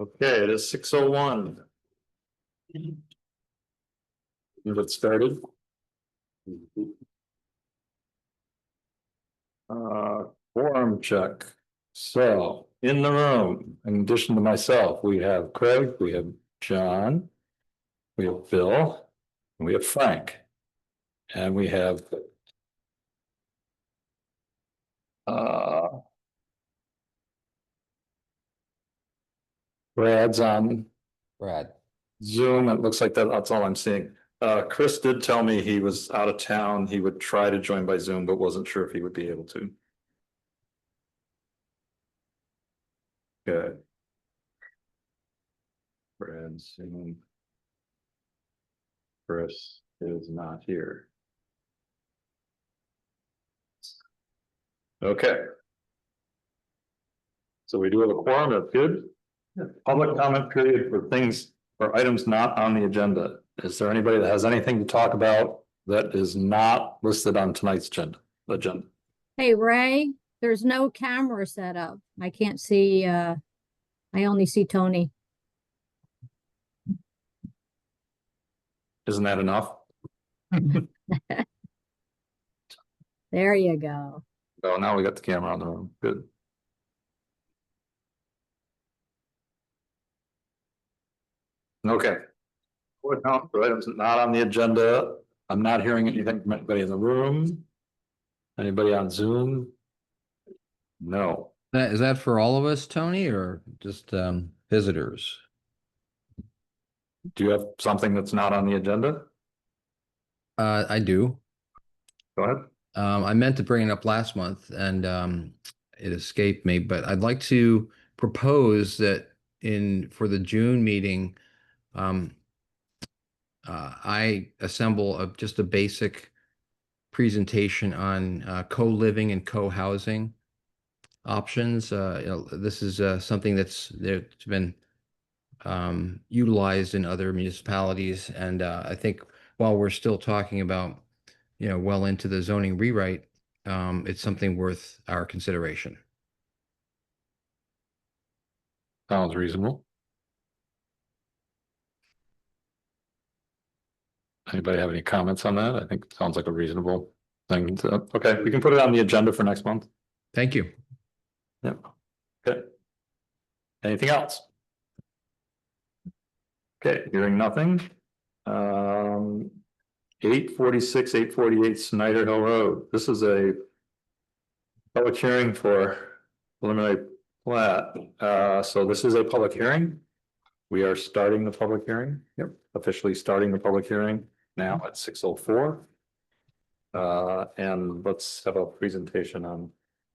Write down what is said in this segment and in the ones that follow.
Okay, it is 6:01. You get started. Quorum check. So in the room, in addition to myself, we have Craig, we have John, we have Bill, and we have Frank. And we have Brad's on Brad. Zoom. It looks like that's all I'm seeing. Chris did tell me he was out of town. He would try to join by Zoom, but wasn't sure if he would be able to. Good. Brad Zoom. Chris is not here. Okay. So we do have a quorum, that's good. Public comment period for things or items not on the agenda. Is there anybody that has anything to talk about that is not listed on tonight's agenda? Hey, Ray, there's no camera set up. I can't see, I only see Tony. Isn't that enough? There you go. Oh, now we got the camera on the room. Good. Okay. What count for items not on the agenda? I'm not hearing anything from anybody in the room. Anybody on Zoom? No. Is that for all of us, Tony, or just visitors? Do you have something that's not on the agenda? I do. Go ahead. I meant to bring it up last month and it escaped me, but I'd like to propose that for the June meeting, I assemble just a basic presentation on co-living and co-housing options. This is something that's been utilized in other municipalities, and I think while we're still talking about, well into the zoning rewrite, it's something worth our consideration. Sounds reasonable. Anybody have any comments on that? I think it sounds like a reasonable thing to, okay, we can put it on the agenda for next month. Thank you. Yep. Okay. Anything else? Okay, hearing nothing. 846, 848 Snyder Hill Road. This is a public hearing for preliminary plat. So this is a public hearing. We are starting the public hearing. Yep. Officially starting the public hearing now at 6:04. And let's have a presentation on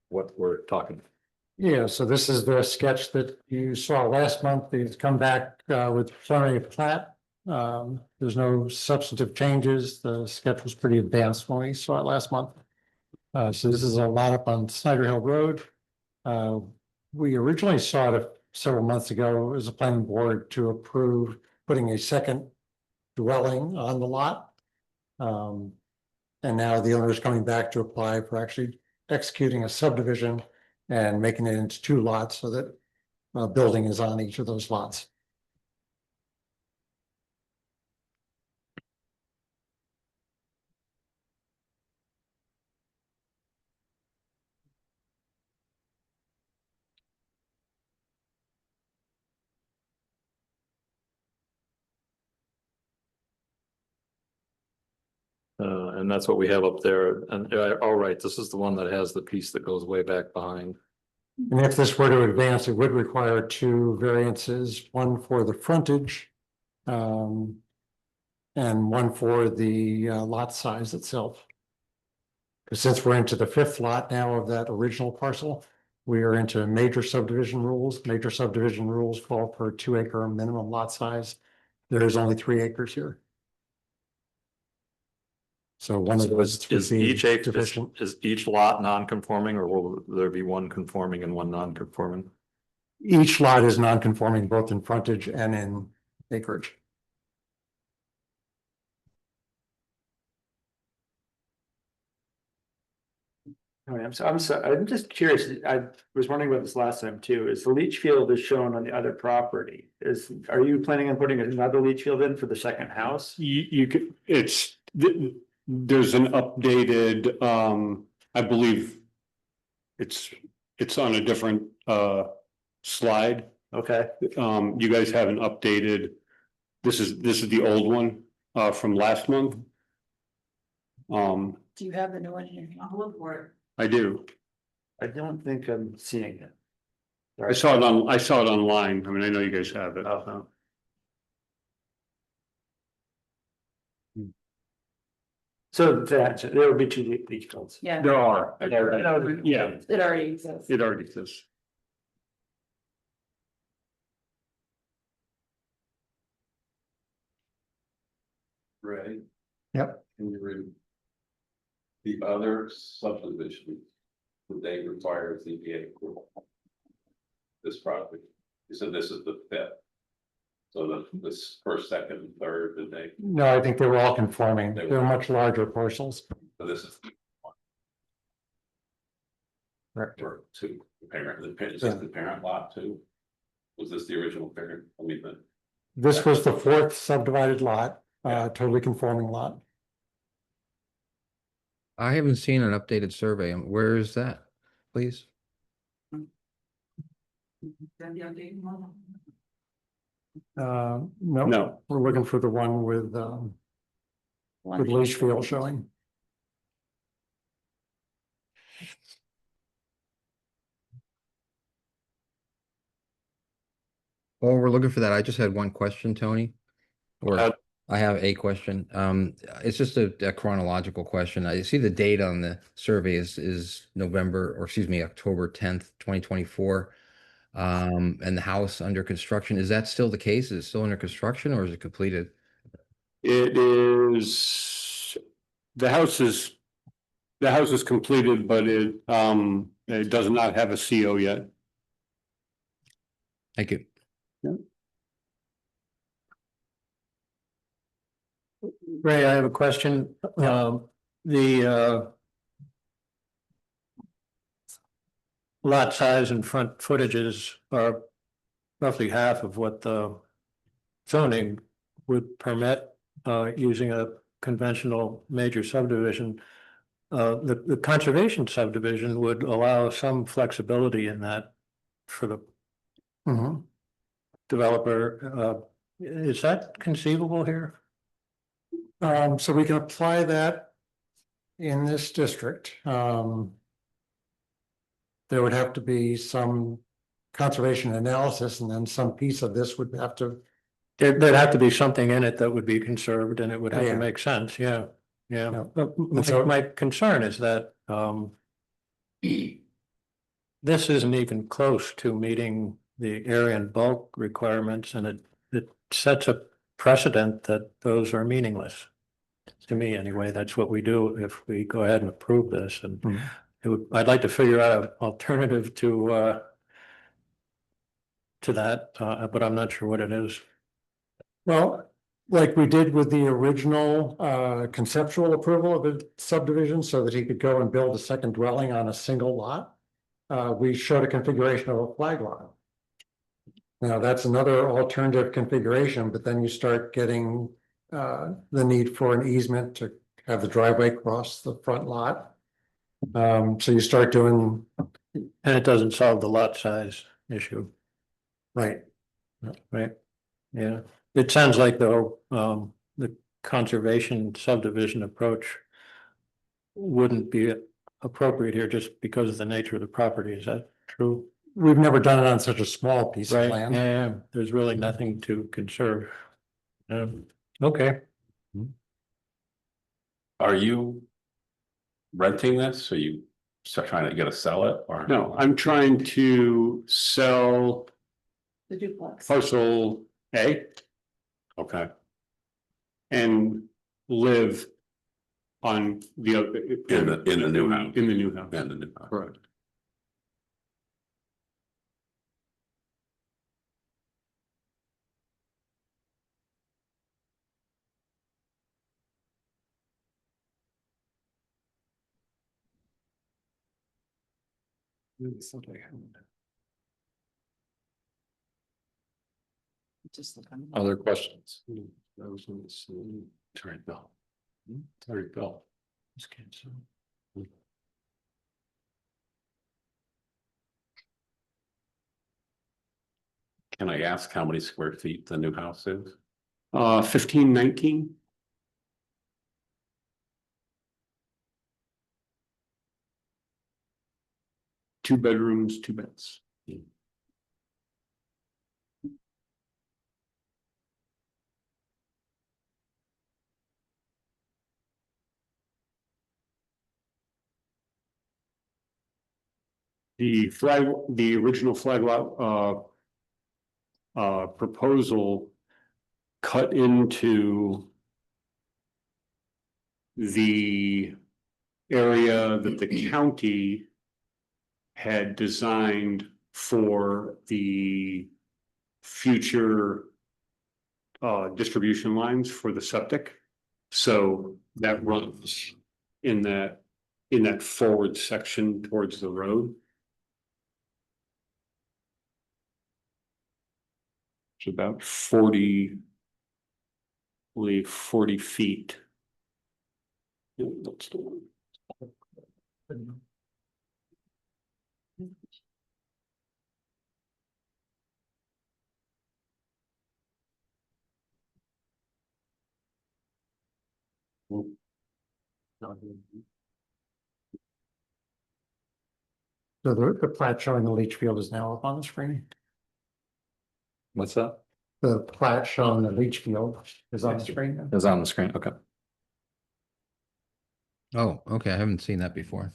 what we're talking about. Yeah, so this is the sketch that you saw last month. They've come back with preliminary plat. There's no substantive changes. The sketch was pretty advanced when we saw it last month. So this is a lot up on Snyder Hill Road. We originally saw it several months ago as a planning board to approve putting a second dwelling on the lot. And now the owner is coming back to apply for actually executing a subdivision and making it into 2 lots so that a building is on each of those lots. And that's what we have up there. And all right, this is the one that has the piece that goes way back behind. And if this were to advance, it would require 2 variances, one for the frontage and one for the lot size itself. Because since we're into the 5th lot now of that original parcel, we are into major subdivision rules. Major subdivision rules call for 2-acre minimum lot size. There is only 3 acres here. So one of those Is each lot non-conforming, or will there be one conforming and one non-conforming? Each lot is non-conforming both in frontage and in acreage. I'm just curious, I was wondering about this last time too, is the leach field is shown on the other property? Are you planning on putting another leach field in for the second house? You could, there's an updated, I believe. It's on a different, slide. Okay, You guys have an updated, this is the old one, from last month. Do you have the new one here? I'll look for it. I do. I don't think I'm seeing it. I saw it online. I mean, I know you guys have it. Oh. So there would be two leach fields. Yeah, There are. Yeah, it already exists. it already exists. Right. Yep. Can you read? The other subdivision, would they require ZBA approval? This property, so this is the fifth. So this first, second, and third, did they, No, I think they were all conforming. They're much larger parcels. so this is. Correct. Or two, the parent, is this the parent lot too? Was this the original parent? I mean, This was the fourth subdivided lot, totally conforming lot. I haven't seen an updated survey. Where is that, please? No, No, we're looking for the one with leach field showing. While we're looking for that, I just had one question, Tony. Or Uh, I have a question. It's just a chronological question. I see the date on the survey is November, or excuse me, October 10th, 2024. And the house under construction, is that still the case? Is it still under construction or is it completed? it is, the house is completed, but it does not have a CO yet. Thank you. Ray, I have a question. Lot size and front footages are roughly half of what the zoning would permit, using a conventional major subdivision. The conservation subdivision would allow some flexibility in that for the developer. Is that conceivable here? So we can apply that in this district. There would have to be some conservation analysis, and then some piece of this would have to. There'd have to be something in it that would be conserved, and it would have to make sense, yeah. My concern is that this isn't even close to meeting the area and bulk requirements, and it sets a precedent that those are meaningless. To me, anyway, that's what we do if we go ahead and approve this, and I'd like to figure out an alternative to that, but I'm not sure what it is. Well, like we did with the original conceptual approval of the subdivision, so that he could go and build a second dwelling on a single lot. We showed a configuration of a flag lot. Now, that's another alternative configuration, but then you start getting the need for an easement to have the driveway cross the front lot. So you start doing, and it doesn't solve the lot size issue. Right. Right, yeah, it sounds like though, the conservation subdivision approach wouldn't be appropriate here just because of the nature of the property, is that true? We've never done it on such a small piece of land. Yeah, there's really nothing to conserve. Okay. are you renting this? Are you trying to get to sell it or? No, I'm trying to sell The duplex. parcel A Okay, and live on the other. in the new house. In the new house, And the new house. correct. Just look on. Other questions? Sorry, Bill. Sorry, Bill. Can I ask how many square feet the new house is? 1519. Two bedrooms, two beds. The original flag lot, proposal cut into the area that the county had designed for the future distribution lines for the septic. So that runs in that forward section towards the road. It's about 40 feet. Yeah, that's the one. So the plat showing the leach field is now up on the screen. What's that? The plat showing the leach field is on the screen. Is on the screen, okay. Oh, okay, I haven't seen that before.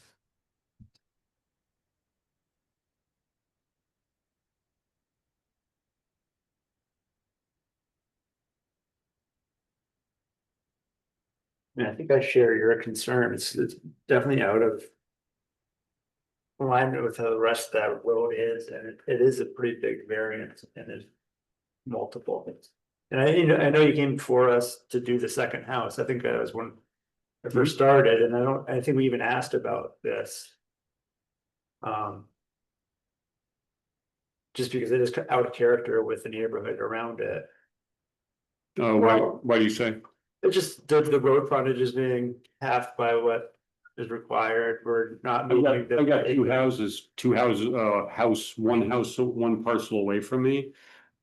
And I think I share your concern. It's definitely out of alignment with how the rest of that road is, and it is a pretty big variance and it's multiple. And I know you came before us to do the second house. I think that was when I first started, and I think we even asked about this. Just because it is out of character with the neighborhood around it. Why do you say? It's just the road frontage is being half by what is required. We're not I moving. got two houses, one parcel away from me.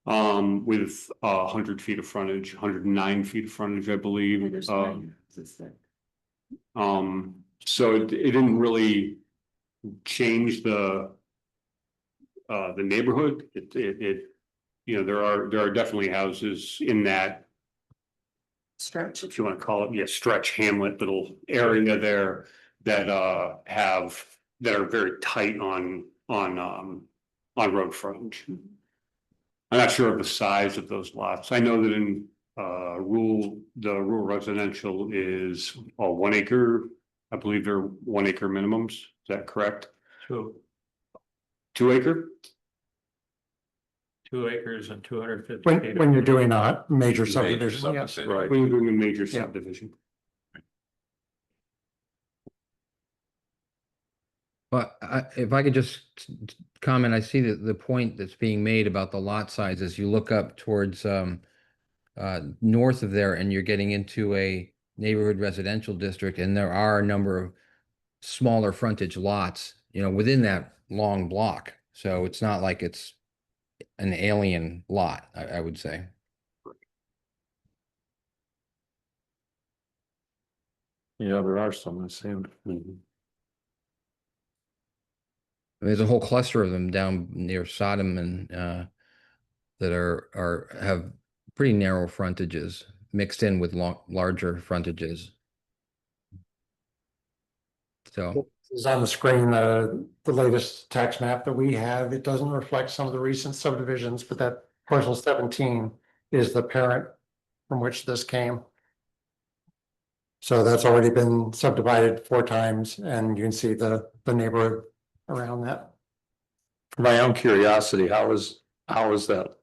With 100 feet of frontage, 109 feet of frontage, I believe. So it didn't really change the neighborhood. There are definitely houses in that, Stretch. if you want to call it, stretch hamlet little area there that are very tight on road frontage. I'm not sure of the size of those lots. I know that in the rural residential is 1 acre. I believe they're 1 acre minimums. Is that correct? 2 acre? 2 acres and 250 When you're doing a major subdivision, yes. subdivision. When you're doing a major Yeah. subdivision. But if I could just comment, I see that the point that's being made about the lot sizes, you look up towards north of there and you're getting into a neighborhood residential district, and there are a number of smaller frontage lots, within that long block. So it's not like it's an alien lot, I would say. Yeah, there are some, I see. There's a whole cluster of them down near Sodom and that have pretty narrow frontages mixed in with larger frontages. So Is on the screen, the latest tax map that we have. It doesn't reflect some of the recent subdivisions, but that parcel 17 is the parent from which this came. So that's already been subdivided 4 times, and you can see the neighborhood around that. For my own curiosity, how is that?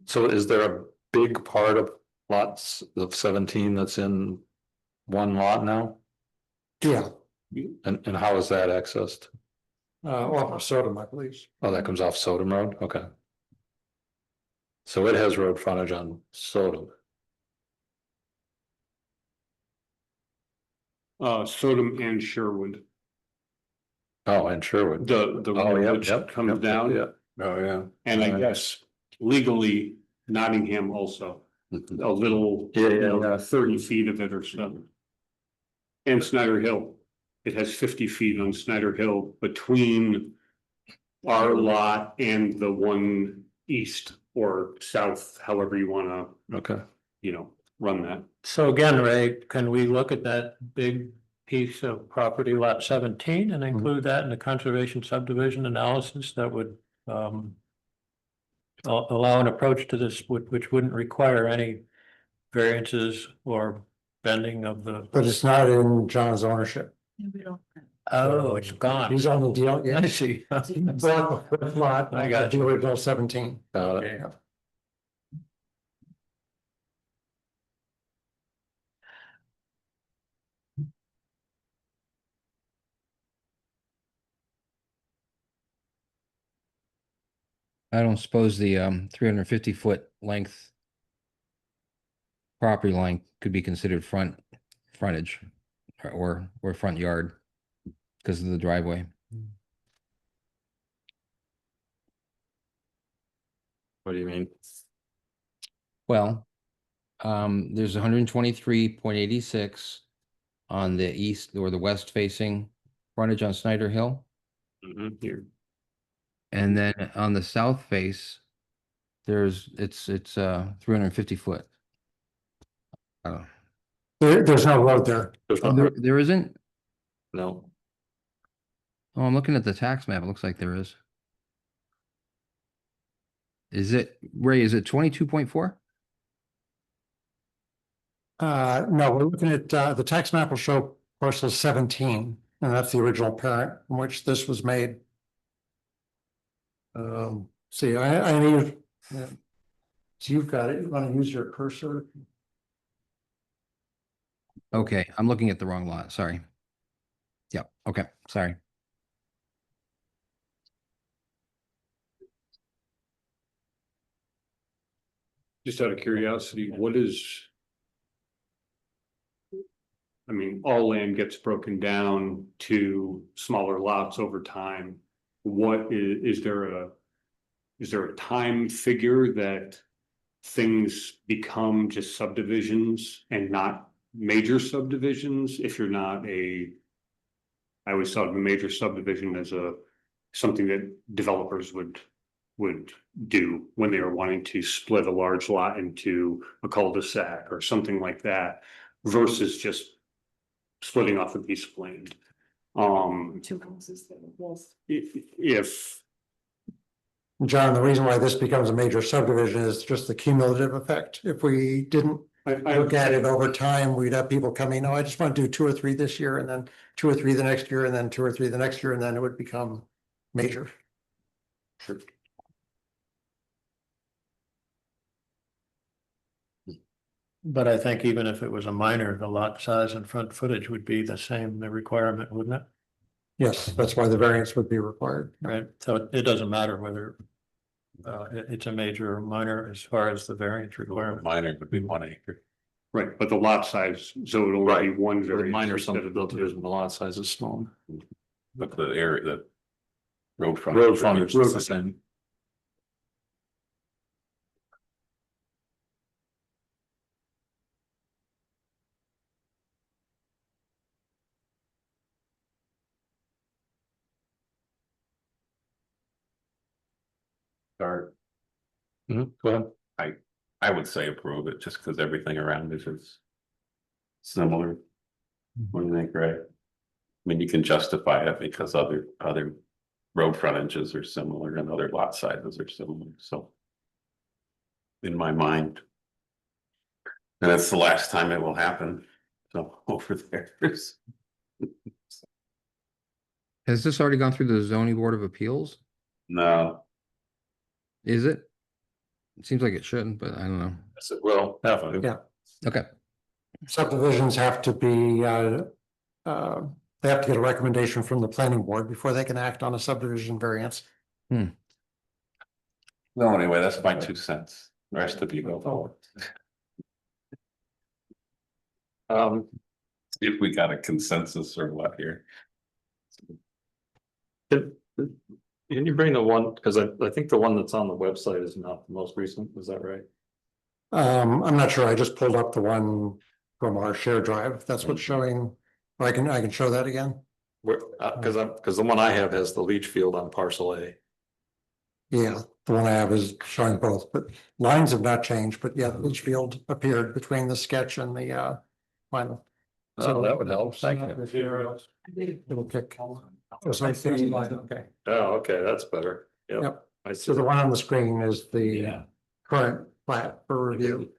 So is there a big part of lots of 17 that's in one lot now? Yeah, And how is that accessed? off of Sodom, I believe. Oh, that comes off Sodom Road, okay. So it has road frontage on Sodom. Sodom and Sherwood, Oh, and Sherwood. the Oh, road yeah, which yep, comes yep, down. yeah. Oh, yeah. And I Right. guess legally Nottingham also, Mhm. a little, Yeah, you yeah, know, yeah. 30 feet of it or so. And Snyder Hill, it has 50 feet on Snyder Hill between our lot and the one east or south, however you wanna, Okay. run that. So again, Ray, can we look at that big piece of property lot 17 and include that in the conservation subdivision analysis that would allow an approach to this which wouldn't require any variances or bending of the. But it's not in John's ownership. We don't. Oh, it's gone. He's on the deal, yeah, I see. Bought the lot, I got the original 17. Got it. Okay. I don't suppose the 350-foot length property line could be considered frontage or front yard because of the driveway. What do you mean? Well, there's 123.86 on the east or the west facing frontage on Snyder Hill. Here, And then on the south face, it's 350 foot. Oh, There's no road there. There's oh, no, there isn't? no. Oh, I'm looking at the tax map. It looks like there is. Is it, Ray, is it 22.4? No, we're looking at, the tax map will show parcel 17, and that's the original parent from which this was made. See, I need. Yeah. So you've got it, you want to use your cursor? Okay, I'm looking at the wrong lot. Sorry. Yep. Okay. Sorry. just out of curiosity, what is? I mean, all land gets broken down to smaller lots over time. What is there a time figure that things become just subdivisions and not major subdivisions if you're not I always thought of a major subdivision as something that developers would do when they were wanting to split a large lot into a cul-de-sac or something like that versus just splitting off a piece of land. Two houses that are both. If John, the reason why this becomes a major subdivision is just the cumulative effect. If we didn't I look at it over time, we'd have people coming, oh, I just want to do 2 or 3 this year, and then 2 or 3 the next year, and then 2 or 3 the next year, and then it would become major. Sure. But I think even if it was a minor, the lot size and front footage would be the same, the requirement, wouldn't it? Yes, that's why the variance would be required. Right, so it doesn't matter whether it's a major or minor as far as the variance requirement. Minor would be 1 acre. right, but the lot size, so it'll only be one The variance. minor instead of the two. subdivision, the lot size is small. But the area, the road frontage. Road frontage is the same. Start. Go ahead. I would say approve it just because everything around it is similar. What do you think, Ray? I mean, you can justify it because other road frontages are similar and other lot sizes are similar, so. In my mind. And it's the last time it will happen, so over there. Has this already gone through the zoning board of appeals? No, Is it? It seems like it shouldn't, but I don't know. Well, definitely. Yeah. Okay. Subdivisions have to be they have to get a recommendation from the planning board before they can act on a subdivision variance. No, anyway, that's my 2 cents. The rest of you go forward. If we got a consensus or what here. Can you bring the one, because I think the one that's on the website is not the most recent, is that right? I'm not sure. I just pulled up the one from our shared drive. That's what's showing. I can show that again. Where, because the one I have has the leach field on parcel A. Yeah, the one I have is showing both, but lines have not changed, but yeah, each field appeared between the sketch and the final. Oh, that would help, thank you. Little kick. Okay, Oh, okay, that's better. Yep, Yep. I see. so the one on the screen is the current plat for review,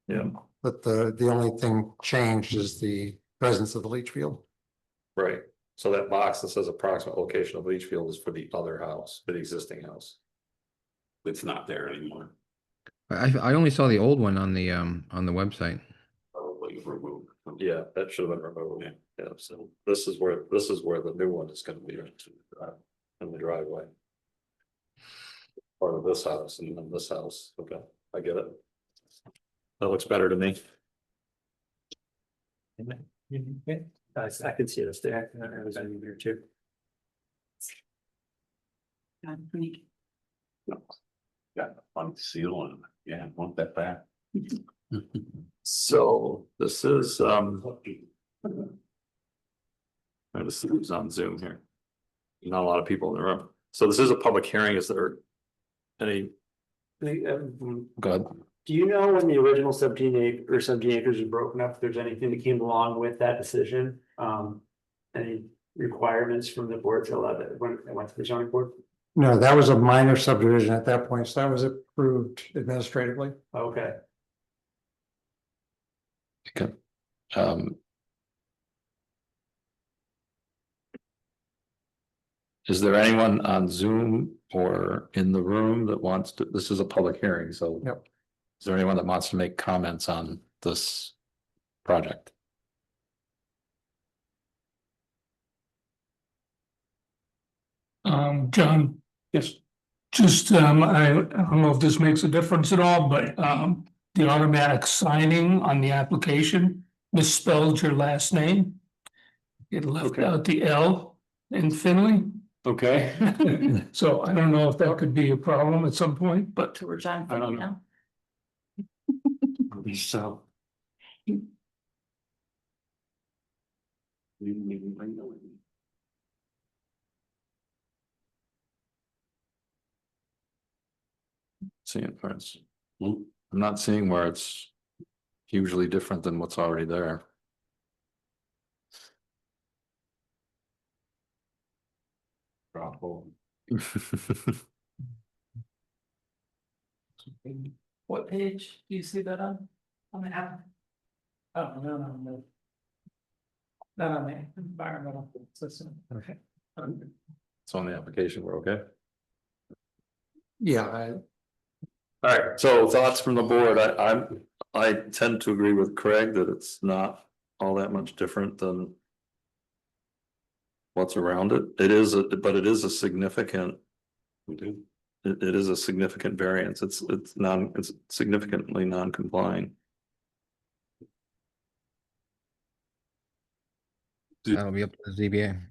Yeah, but the only thing changed is the presence of the leach field. right. So that box that says approximate location of leach field is for the other house, for the existing house. It's not there anymore. I only saw the old one on the website. Probably removed. Yeah, that should have been removed. Yeah, so this is where the new one is gonna be in the driveway. Part of this house and then this house. Okay, I get it. That looks better to me. I can see it there. I was in here too. Got a fun seal on it. Yeah, want that back. So this is this is on Zoom here. Not a lot of people in the room. So this is a public hearing. Is there any? Good. Do you know when the original 17 acres was broken up, if there's anything that came along with that decision? Any requirements from the board to allow that when it went to the zoning board? No, that was a minor subdivision at that point, so that was approved administratively. Okay, Okay. Um. Is there anyone on Zoom or in the room that wants to, this is a public hearing, so. Yep. Is there anyone that wants to make comments on this project? John. Yes. Just, I don't know if this makes a difference at all, but, the automatic signing on the application misspelled your last name. It left Okay. out the L in Finley, Okay. so I don't know if that could be a problem at some point, but. So we're John I don't Finley now. So. Seeing parts. I'm not seeing where it's hugely different than what's already there. What page do you see that on? On the app? Oh, no, no, no. Not on the environmental system. Okay. It's on the application, we're okay. Yeah, All right, so thoughts from the board, I tend to agree with Craig that it's not all that much different than. What's around it, but it is a significant. It is a significant variance, it's significantly non-complying. That'll be up to the ZBA.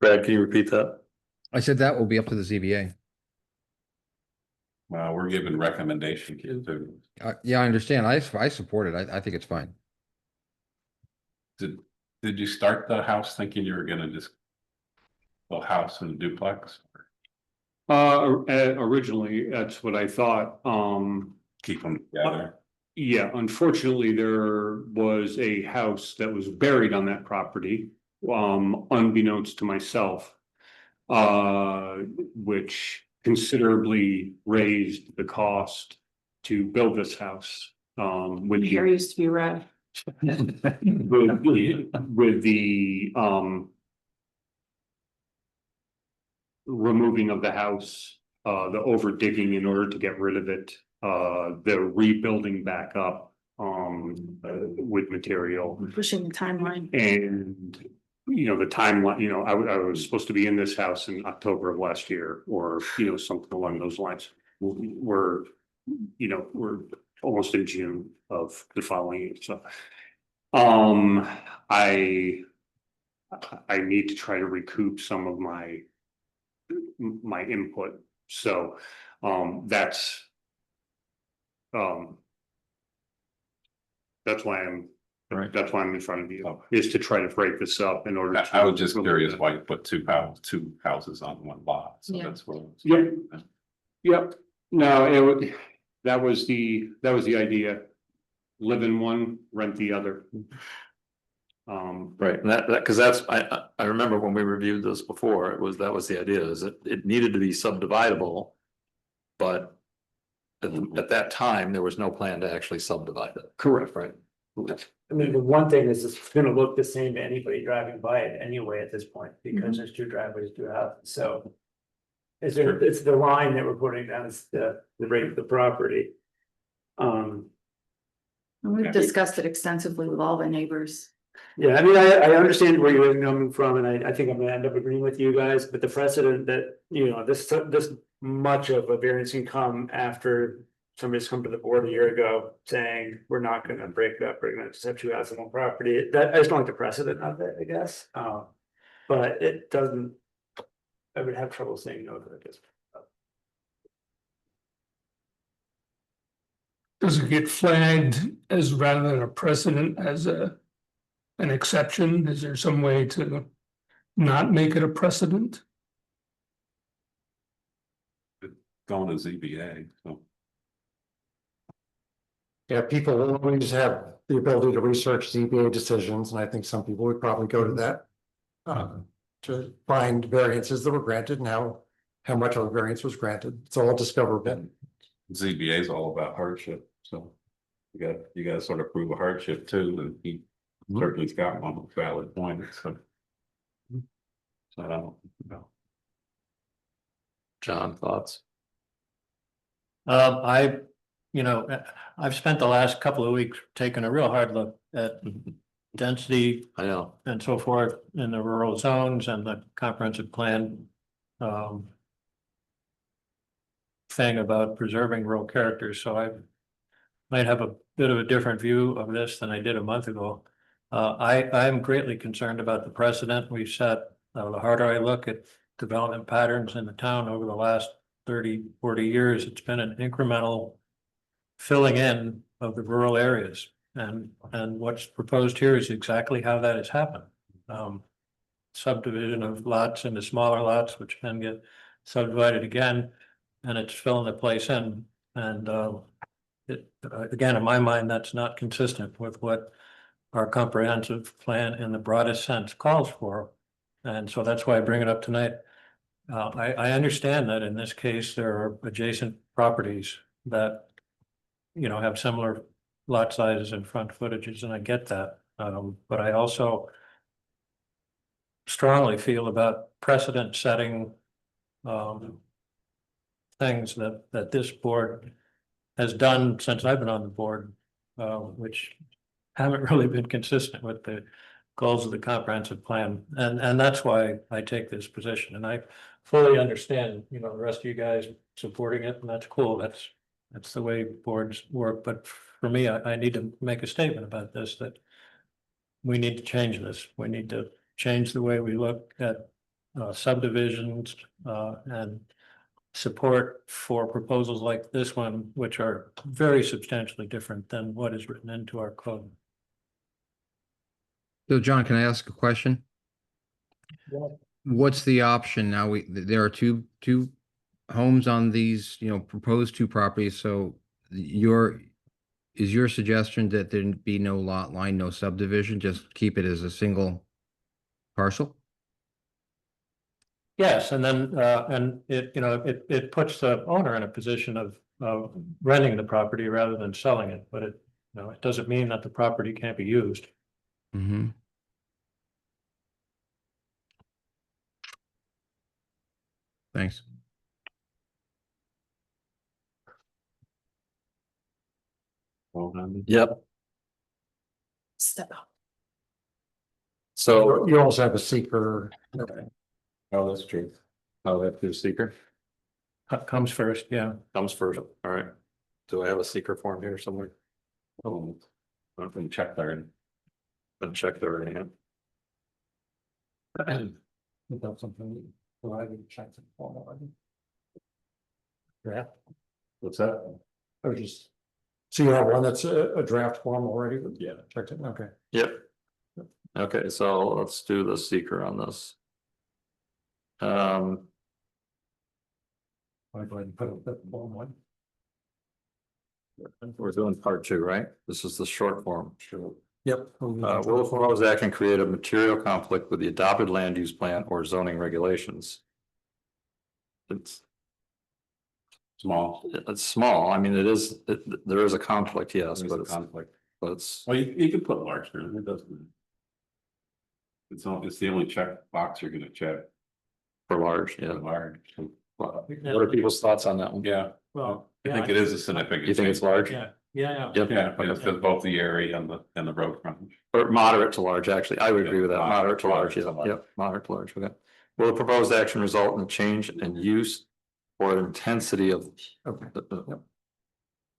Brad, can you repeat that? I said that will be up to the ZBA. We're giving recommendations to. Yeah, I understand. I support it. I think it's fine. Did you start the house thinking you were gonna just. A house and a duplex? Originally, that's what I thought. Keep them together. Yeah, unfortunately, there was a house that was buried on that property, unbeknownst to myself. Which considerably raised the cost to build this house. With the Hair used to be red. with the removing of the house, the over digging in order to get rid of it, the rebuilding back up with material. Pushing the timeline. And, you know, the timeline, you know, I was supposed to be in this house in October of last year, or, you know, something along those lines. We're, you know, we're almost in June of the following year, so. I need to try to recoup some of my input, so, that's. That's why I'm, Right. that's why I'm in front of you, is to try to break this up in order to. I was just curious why you put two houses on one lot, so Yeah. that's what. Yep. Yep, no, it would, that was the idea. Live in one, rent the other. Right, and that, because that's, I remember when we reviewed this before, that was the idea, is it needed to be subdividable. But at that time, there was no plan to actually subdivide it. Correct. Right. I mean, the one thing is it's gonna look the same to anybody driving by it anyway at this point, because there's two driveways, two houses, so. It's the line that we're putting down, it's the rate of the property. And we've discussed it extensively with all the neighbors. Yeah, I mean, I understand where you're coming from, and I think I'm gonna end up agreeing with you guys, but the precedent that, you know, this much of a variance can come after. Somebody's come to the board a year ago saying, we're not gonna break up, we're gonna just have two houses on property, that, I just don't like the precedent of it, I guess. But it doesn't. I would have trouble saying no to it, I guess. Does it get flagged as rather than a precedent as an exception? Is there some way to not make it a precedent? Going to ZBA, so. Yeah, people will always have the ability to research ZBA decisions, and I think some people would probably go to that. To find variances that were granted and how much of a variance was granted. It's all discoverable. ZBA is all about hardship, so. You gotta sort of prove a hardship too, and he certainly's got one valid point, so. So I don't know. John, thoughts? I've spent the last couple of weeks taking a real hard look at density I know. and so forth in the rural zones and the comprehensive plan. Thing about preserving rural character, so I might have a bit of a different view of this than I did a month ago. I'm greatly concerned about the precedent we've set. The harder I look at development patterns in the town over the last 30-40 years, it's been an incremental filling in of the rural areas. And what's proposed here is exactly how that has happened. Subdivision of lots into smaller lots, which then get subdivided again, and it's filling the place in. And again, in my mind, that's not consistent with what our comprehensive plan in the broadest sense calls for. And so that's why I bring it up tonight. I understand that in this case, there are adjacent properties that, you know, have similar lot sizes and front footages, and I get that. But I also strongly feel about precedent setting things that this board has done since I've been on the board, which haven't really been consistent with the goals of the comprehensive plan. And that's why I take this position, and I fully understand, you know, the rest of you guys supporting it, and that's cool. That's the way boards work. But for me, I need to make a statement about this, that we need to change this. We need to change the way we look at subdivisions and support for proposals like this one, which are very substantially different than what is written into our code. So John, can I ask a question? Yeah. What's the option now? There are two homes on these, you know, proposed two properties. So is your suggestion that there be no lot line, no subdivision, just keep it as a single parcel? Yes, and then, and it, you know, it puts the owner in a position of renting the property rather than selling it, but it, you know, it doesn't mean that the property can't be used. Mm-hmm. Thanks. Well, Yep, Step up. so. You also have a seeker. Oh, that's true. Oh, that's your seeker Comes first, yeah. comes first, all right. Do I have a seeker form here somewhere? Oh, I'm gonna check there and Been checked already, yeah. Without something, well, I didn't check the form already. Draft, What's that? or just. So you have one that's a draft form already? Yeah. Checked it, okay. Yep. Okay, so let's do the seeker on this. I'll go ahead and put up that form one. We're doing part two, right? This is the short form. Sure. Yep. Will the proposed action create a material conflict with the adopted land use plan or zoning regulations? It's small. small, I mean, there is a conflict, yes, There's but a it's, conflict. but it's, Well, you can put large there, it doesn't. It's the only check box you're gonna check, for large, yeah. large. What are people's thoughts on that one? Yeah, Well. I think it is a significant. You think it's change. large? Yeah, yeah. Yep. Yeah, because both the area and the road frontage. Or moderate to large, actually, I would agree with that, Yeah, moderate to large, yeah, moderate to large. yep, moderate to large, okay. Will the proposed action result in a change in use or intensity of?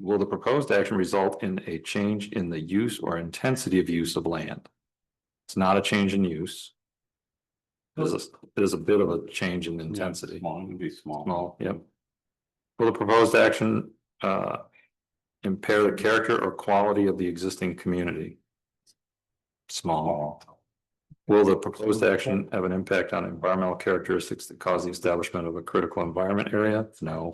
Will the proposed action result in a change in the use or intensity of use of land? It's not a change in use. It is a bit of a change in intensity. Small, it would be small. Small, yep. Will the proposed action impair the character or quality of the existing community? Small. Will the proposed action have an impact on environmental characteristics that cause the establishment of a critical environment area? No.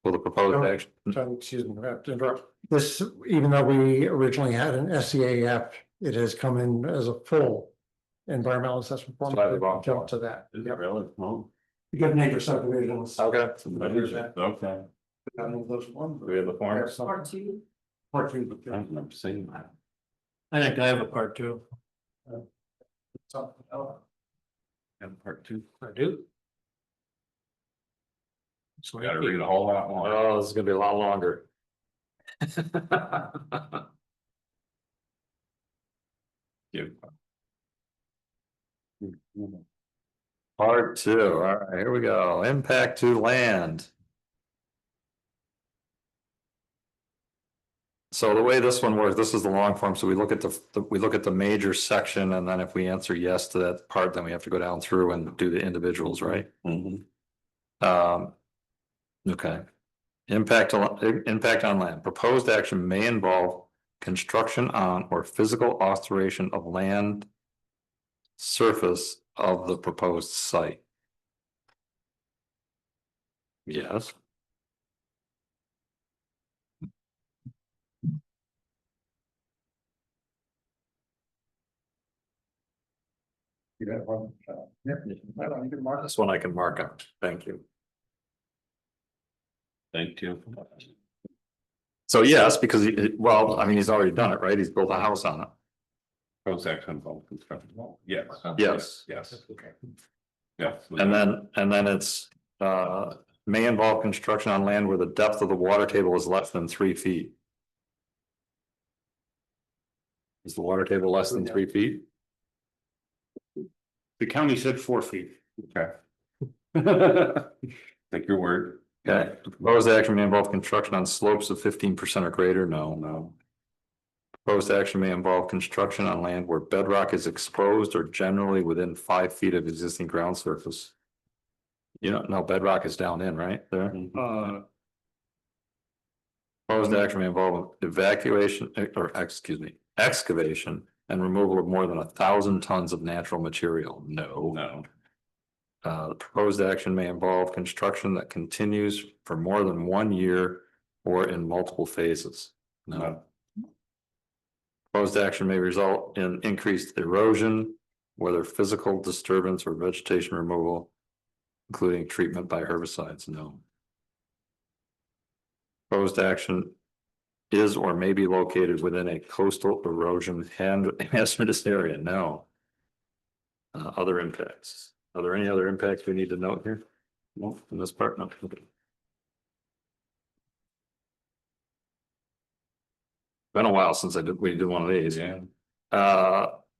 Will the proposed No. action? So, excuse me, I have to interrupt. This, even though we originally had an SEAF, it has come in as a full environmental assessment form. Slightly wrong. Jump to that. Is it really? Oh. You get major subdivisions. Okay. Okay. Those ones. Do we have the form? Part two. Part two. I've never seen that. I think I have a part two. And part two. I do. So we gotta read a whole lot more. Oh, this is gonna be a lot longer. Yeah. Part two, all right, here we go, impact to land. So the way this one works, this is the long form, so we look at we look at the major section, and then if we answer yes to that part, then we have to go down through and do the individuals, right? Mhm. Okay. Impact on land, proposed action may involve construction on or physical alteration of land surface of the proposed site. Yes. You got one. Yep. You can mark This one I can mark out, thank you. Thank you. So yes, because well, I mean, he's already done it, right? He's built a house on it. Proposed action involved construction. Yes. Yes. Yes. Okay. Yes. And then it's may involve construction on land where the depth of the water table is less than 3 feet. Is the water table less than 3 feet? The county said 4 feet. Okay. Take your word. Okay, proposed action may involve construction on slopes of 15% or greater, no. No. Proposed action may involve construction on land where bedrock is exposed or generally within 5 feet of existing ground surface. You know, no, bedrock is down in, right there. Proposed action may involve evacuation or excavation and removal of more than 1,000 tons of natural material. No. No. The proposed action may involve construction that continues for more than 1 year or in multiple phases. No. Proposed action may result in increased erosion, whether physical disturbance or vegetation removal, including treatment by herbicides. No. Proposed action is or may be located within a coastal erosion hazardous area. No. Other impacts. Are there any other impacts we need to note here? No, in this part, no. Been a while since we did one of these. Yeah.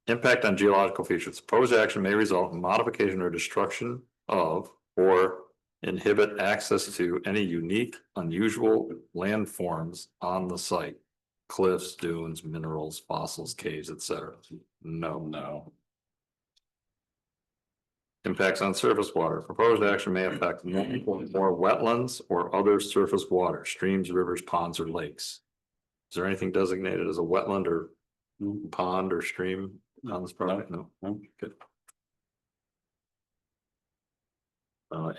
Impact on geological features. Proposed action may result in modification or destruction of, or inhibit access to any unique, unusual landforms on the site. Cliffs, dunes, minerals, fossils, caves, etc. No. Impacts on surface water. Proposed action may affect one or more wetlands or other surface water, streams, rivers, ponds, or lakes. Is there anything designated as a wetland or pond or stream on this project? No. Good.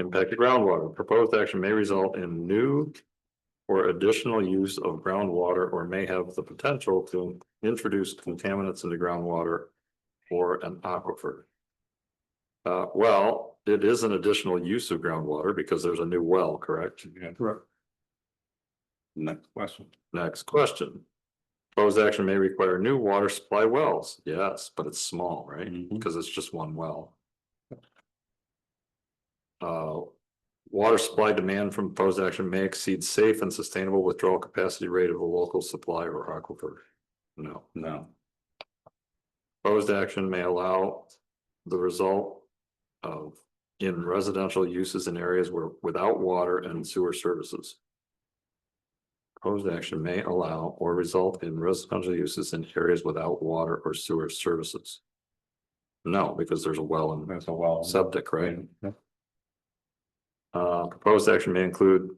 Impact to groundwater. Proposed action may result in new or additional use of groundwater or may have the potential to introduce contaminants into groundwater or an aquifer. Well, it is an additional use of groundwater because there's a new well, correct? Yeah, correct. Next question. Next question. Proposed action may require new water supply wells. Yes, but it's small, right? Because it's just one well. Water supply demand from proposed action may exceed safe and sustainable withdrawal capacity rate of a local supply or aquifer. No. Proposed action may allow the result of in residential uses in areas where without water and sewer services. Proposed action may allow or result in residential uses in areas without water or sewer services. No, because there's a well and There's a well. septic, right? Yeah. Proposed action may include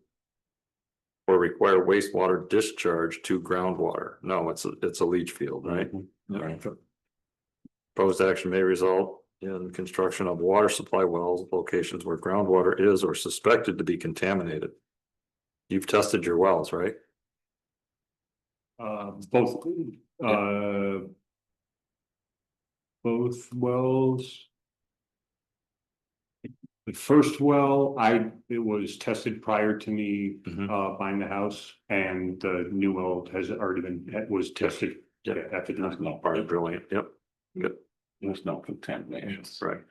or require wastewater discharge to groundwater. No, it's a leach field, right? Right. Proposed action may result in construction of water supply wells, locations where groundwater is or suspected to be contaminated. You've tested your wells, right? Both wells. The first well, it was tested prior to me buying the house, and the new well was tested. At the That's time. not part of brilliant. Yep. Good. There's no contamination. Right.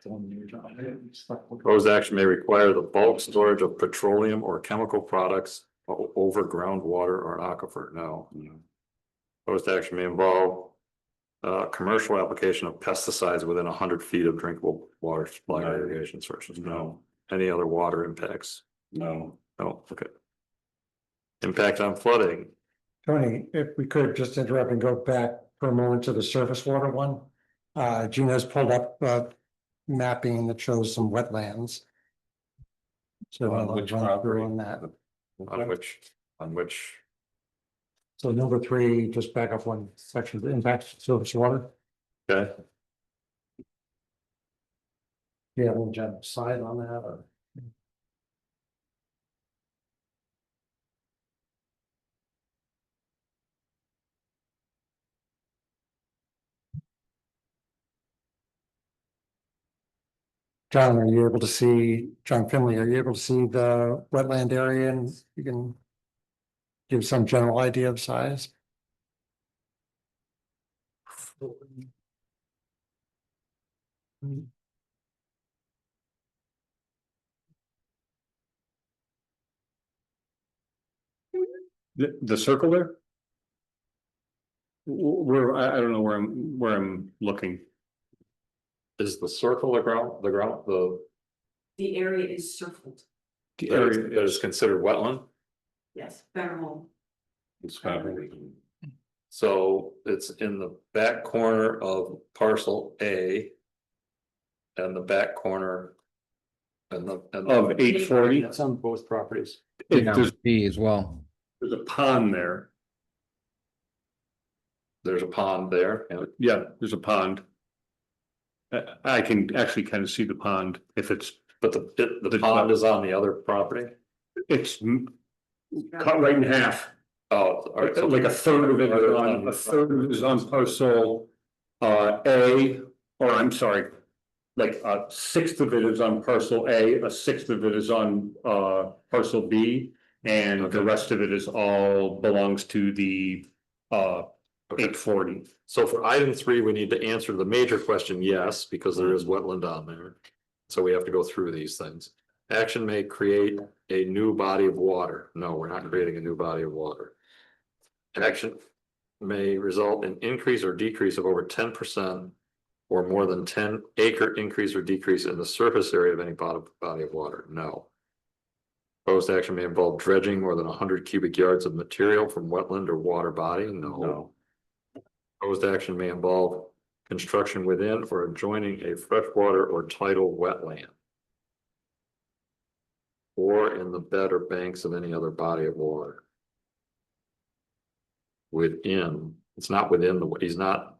Proposed action may require the bulk storage of petroleum or chemical products over groundwater or an aquifer. No. Proposed action may involve commercial application of pesticides within 100 feet of drinkable water supply or irrigation sources. No. Any other water impacts? No. No. Okay. Impact on flooding. Tony, if we could just interrupt and go back for a moment to the surface water one. Gina's pulled up mapping that shows some wetlands. So On which property? on that. On which? So number 3, just back up one section, the impact to surface water. Okay. Yeah, we'll jump side on that or. John, are you able to see, John Finley, are you able to see the wetland area and you can give some general idea of size? The circle there? I don't know where I'm looking. Is the circle the The area is circled, The area area that is considered wetland? yes, Federal. It's probably. So it's in the back corner of parcel A. And the back corner. And of 840. It's on both properties. There's B as well. a pond there. There's a pond there. And Yeah, there's a pond. I can actually kind of see the pond if it's but the pond is on the other property. cut right in half. Oh, all right. So Like a third of it is on parcel A, or I'm sorry. Like a sixth of it is on parcel A, a sixth of it is on parcel B, and the rest of it is all belongs to the 840. So for item 3, we need to answer the major question, yes, because there is wetland on there. So we have to go through these things. Action may create a new body of water. No, we're not creating a new body of water. Action may result in increase or decrease of over 10%. Or more than 10-acre increase or decrease in the surface area of any body of water, no. Proposed action may involve dredging more than 100 cubic yards of material from wetland or water body, no. Proposed action may involve construction within or adjoining a freshwater or tidal wetland. Or in the bed or banks of any other body of water. Within, it's not within the, he's not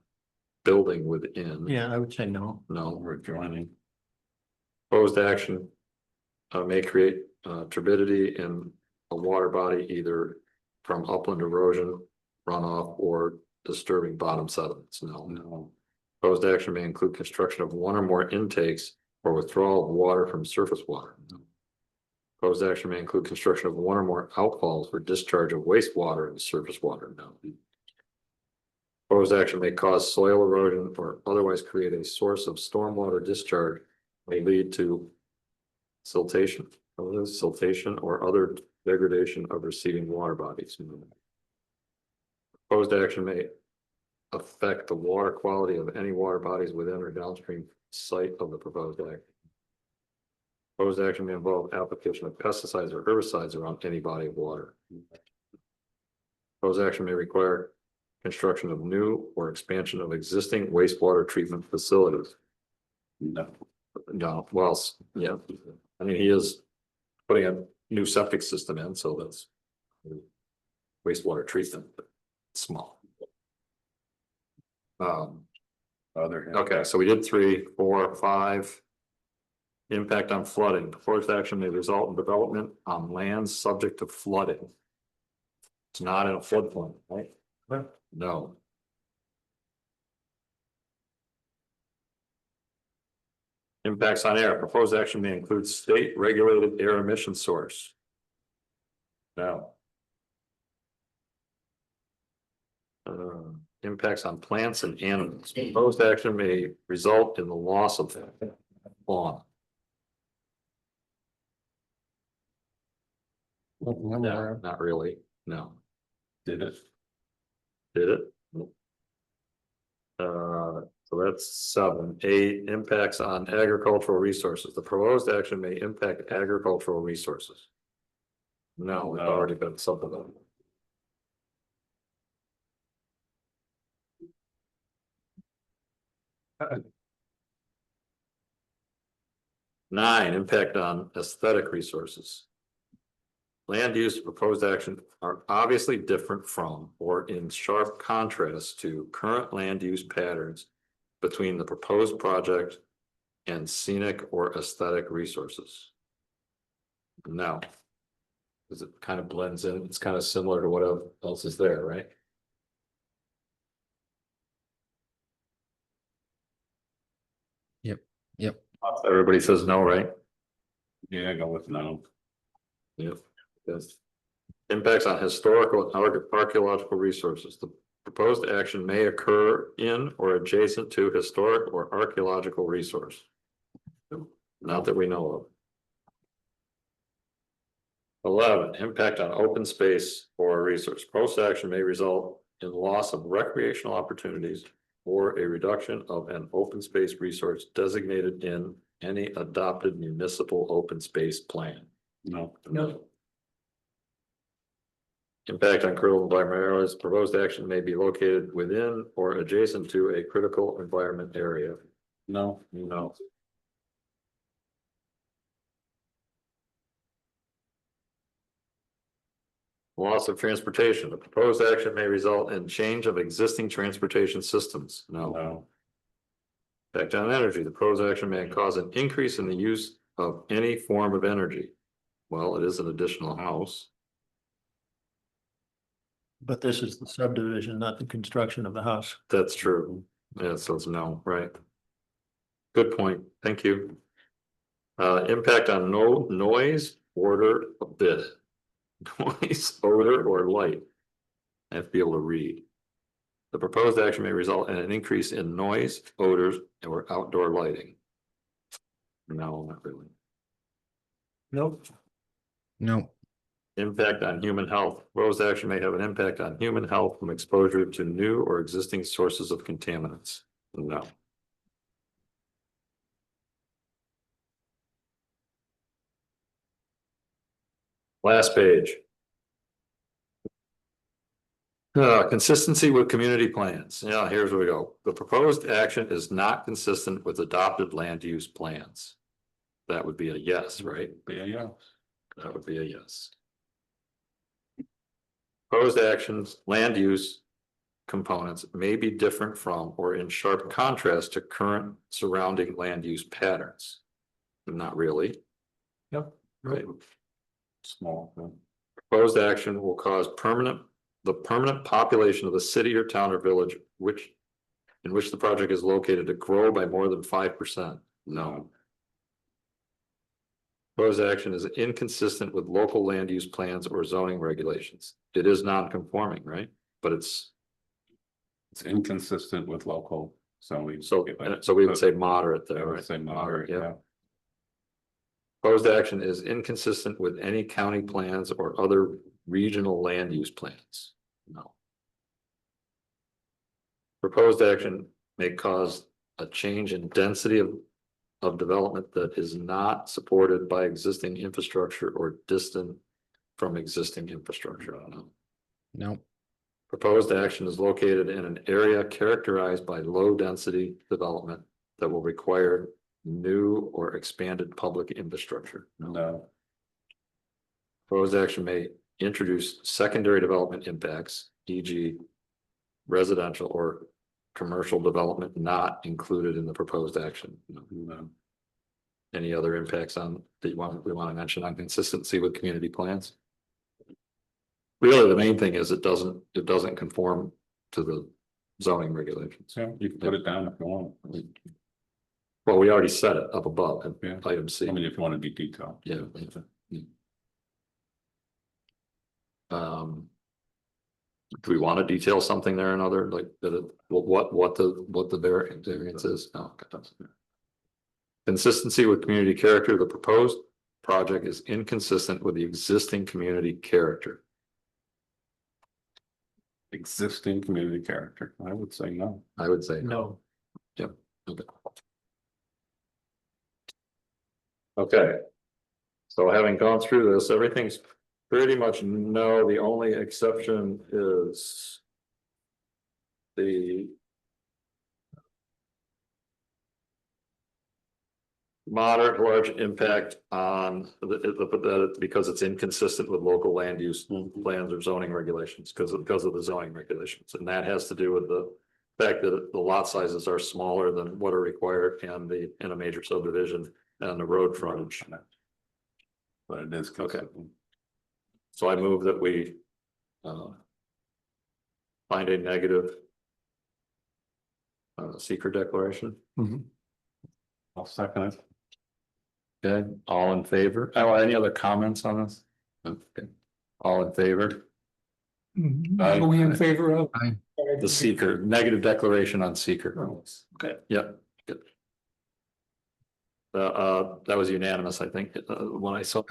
building within. Yeah, I would say no. No, we're joining. Proposed action may create turbidity in a water body either from upland erosion, runoff, or disturbing bottom sediments. No. Proposed action may include construction of one or more intakes or withdrawal of water from surface water. No. Proposed action may include construction of one or more outfalls for discharge of wastewater into surface water. No. Proposed action may cause soil erosion or otherwise create a source of stormwater discharge, may lead to siltation or other degradation of receiving water bodies. Proposed action may affect the water quality of any water bodies within or downstream site of the proposed action. Proposed action may involve application of pesticides or herbicides around any body of water. Proposed action may require construction of new or expansion of existing wastewater treatment facilities. No, well, yeah, I mean, he is putting a new septic system in, so that's wastewater treatment, but small. Okay, so we did 3, 4, 5. Impact on flooding. Proposed action may result in development on lands subject to flooding. It's not in a floodplain, right? No. Impacts on air. Proposed action may include state regulated air emission source. No. Impacts on plants and animals. Proposed action may result in the loss of fauna. No, not really. No. Did it? Did it? So that's 7. 8, impacts on agricultural resources. The proposed action may impact agricultural resources. No, it's already been something. 9, impact on aesthetic resources. Land use proposed action are obviously different from or in sharp contrast to current land use patterns between the proposed project and scenic or aesthetic resources. No. Because it kind of blends in, it's kind of similar to what else is there, right? Yep. Everybody says no, right? Yeah, go with no. Yep. Yes. Impacts on historical and archaeological resources. The proposed action may occur in or adjacent to historic or archaeological resource. Not that we know of. 11, impact on open space or resource. Proposed action may result in loss of recreational opportunities or a reduction of an open space resource designated in any adopted municipal open space plan. No. Impact on critical environment areas. Proposed action may be located within or adjacent to a critical environment area. No. No. Loss of transportation. The proposed action may result in change of existing transportation systems. No. Impact on energy. The proposed action may cause an increase in the use of any form of energy. Well, it is an additional house. But this is the subdivision, not the construction of the house. That's true. Yeah, so it's no, right? Good point. Thank you. Impact on noise, order, a bit. Noise, odor, or light. I have to be able to read. The proposed action may result in an increase in noise, odors, or outdoor lighting. No, not really. Nope. No. Impact on human health. Proposed action may have an impact on human health from exposure to new or existing sources of contaminants. No. Last page. Consistency with community plans. Yeah, here's where we go. The proposed action is not consistent with adopted land use plans. That would be a yes, right? Yeah. That would be a yes. Proposed actions, land use components may be different from or in sharp contrast to current surrounding land use patterns. Not really. Yep. Right. Small. Proposed action will cause the permanent population of the city or town or village in which the project is located to grow by more than 5%. No. Proposed action is inconsistent with local land use plans or zoning regulations. It is non-conforming, right? But it's inconsistent with local, so we. so we would say moderate I there, would right? say moderate, yeah. Proposed action is inconsistent with any county plans or other regional land use plans. No. Proposed action may cause a change in density of development that is not supported by existing infrastructure or distant from existing infrastructure. No. No, Proposed action is located in an area characterized by low density development that will require new or expanded public infrastructure. No. Proposed action may introduce secondary development impacts, e.g. residential or commercial development not included in the proposed action. No. Any other impacts on that we want to mention on consistency with community plans? Really, the main thing is it doesn't conform to the zoning regulations. So you can put it down if you want. Well, we already said it up above in Yeah. item C. I mean, if you want to be detailed. Yeah. Do we want to detail something there, another, like, what the variance is? No. Okay. Consistency with community character. The proposed project is inconsistent with the existing community character. Existing community character, I would say no. I would say no. No. Yep. Okay. Okay. So having gone through this, everything's pretty much no. The only exception is the moderate large impact on because it's inconsistent with local land use plans or zoning regulations because of the zoning regulations, and that has to do with the fact that the lot sizes are smaller than what are required in a major subdivision and the road frontage. But it is. Okay. So I move that we find a negative seeker declaration. I'll second it. Okay, all in favor? Oh, any other comments on this? Okay, all in favor? Are we in favor of? The seeker, negative declaration on seeker. Okay. Yep, good. That was unanimous, I think, when I saw.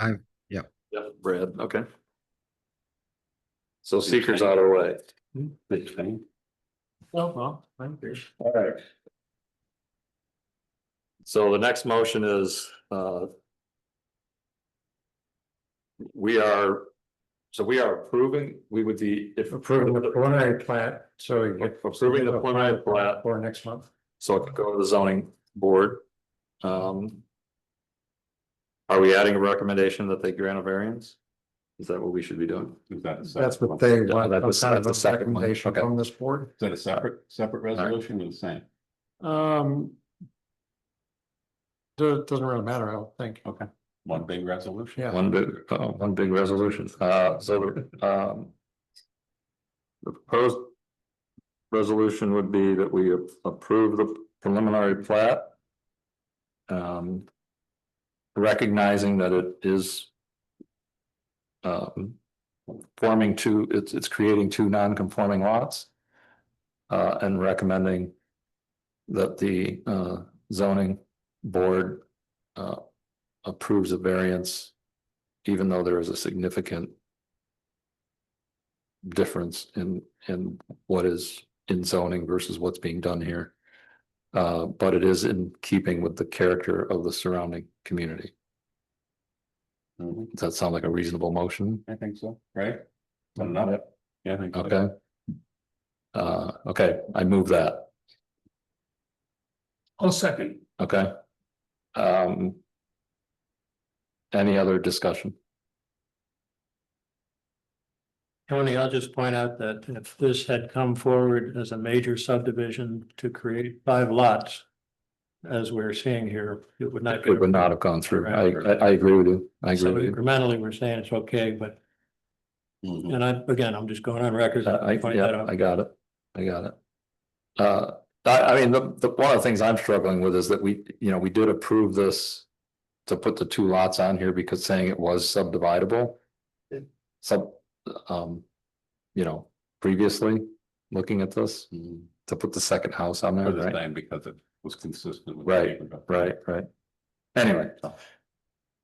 Yep. Yep, Brad, okay. So seeker's out of the way. Big thing. Oh, well, thank you. All right. So the next motion is, we are approving, we would be, if Approving the preliminary plat, so you get. Approving the preliminary plat. For next month. So it could go to the zoning board. Are we adding a recommendation that they grant a variance? Is that what we should be doing? Is that a That's separate what one? they Yeah, want, that's some kind of the a second one. recommendation Okay. from this board. Is that a separate resolution or the same? Doesn't really matter, I don't think. Okay, one big resolution. Yeah. One big resolution. The proposed resolution would be that we approve the preliminary plat. Recognizing that it is forming it's creating two non-conforming lots. And recommending that the zoning board approves a variance, even though there is a significant difference in what is in zoning versus what's being done here. But it is in keeping with the character of the surrounding community. Does that sound like a reasonable motion? I think so, right? Yep. Yeah, I think. so. Okay. Okay, I move that, I'll second. okay? Any other discussion? Tony, I'll just point out that if this had come forward as a major subdivision to create 5 lots, as we're seeing here, it would not. It would not have gone through. I agree with you. I agree So with you. incrementally, we're saying it's okay, but, Mhm. and I'm just going on record. I, point that yeah, out. I got it. I got it. I mean, one of the things I'm struggling with is that we did approve this to put the 2 lots on here because saying it was subdividable. Previously, looking at this, to put the second house on there, For the right? same, because it was consistent with. Right, right. Anyway.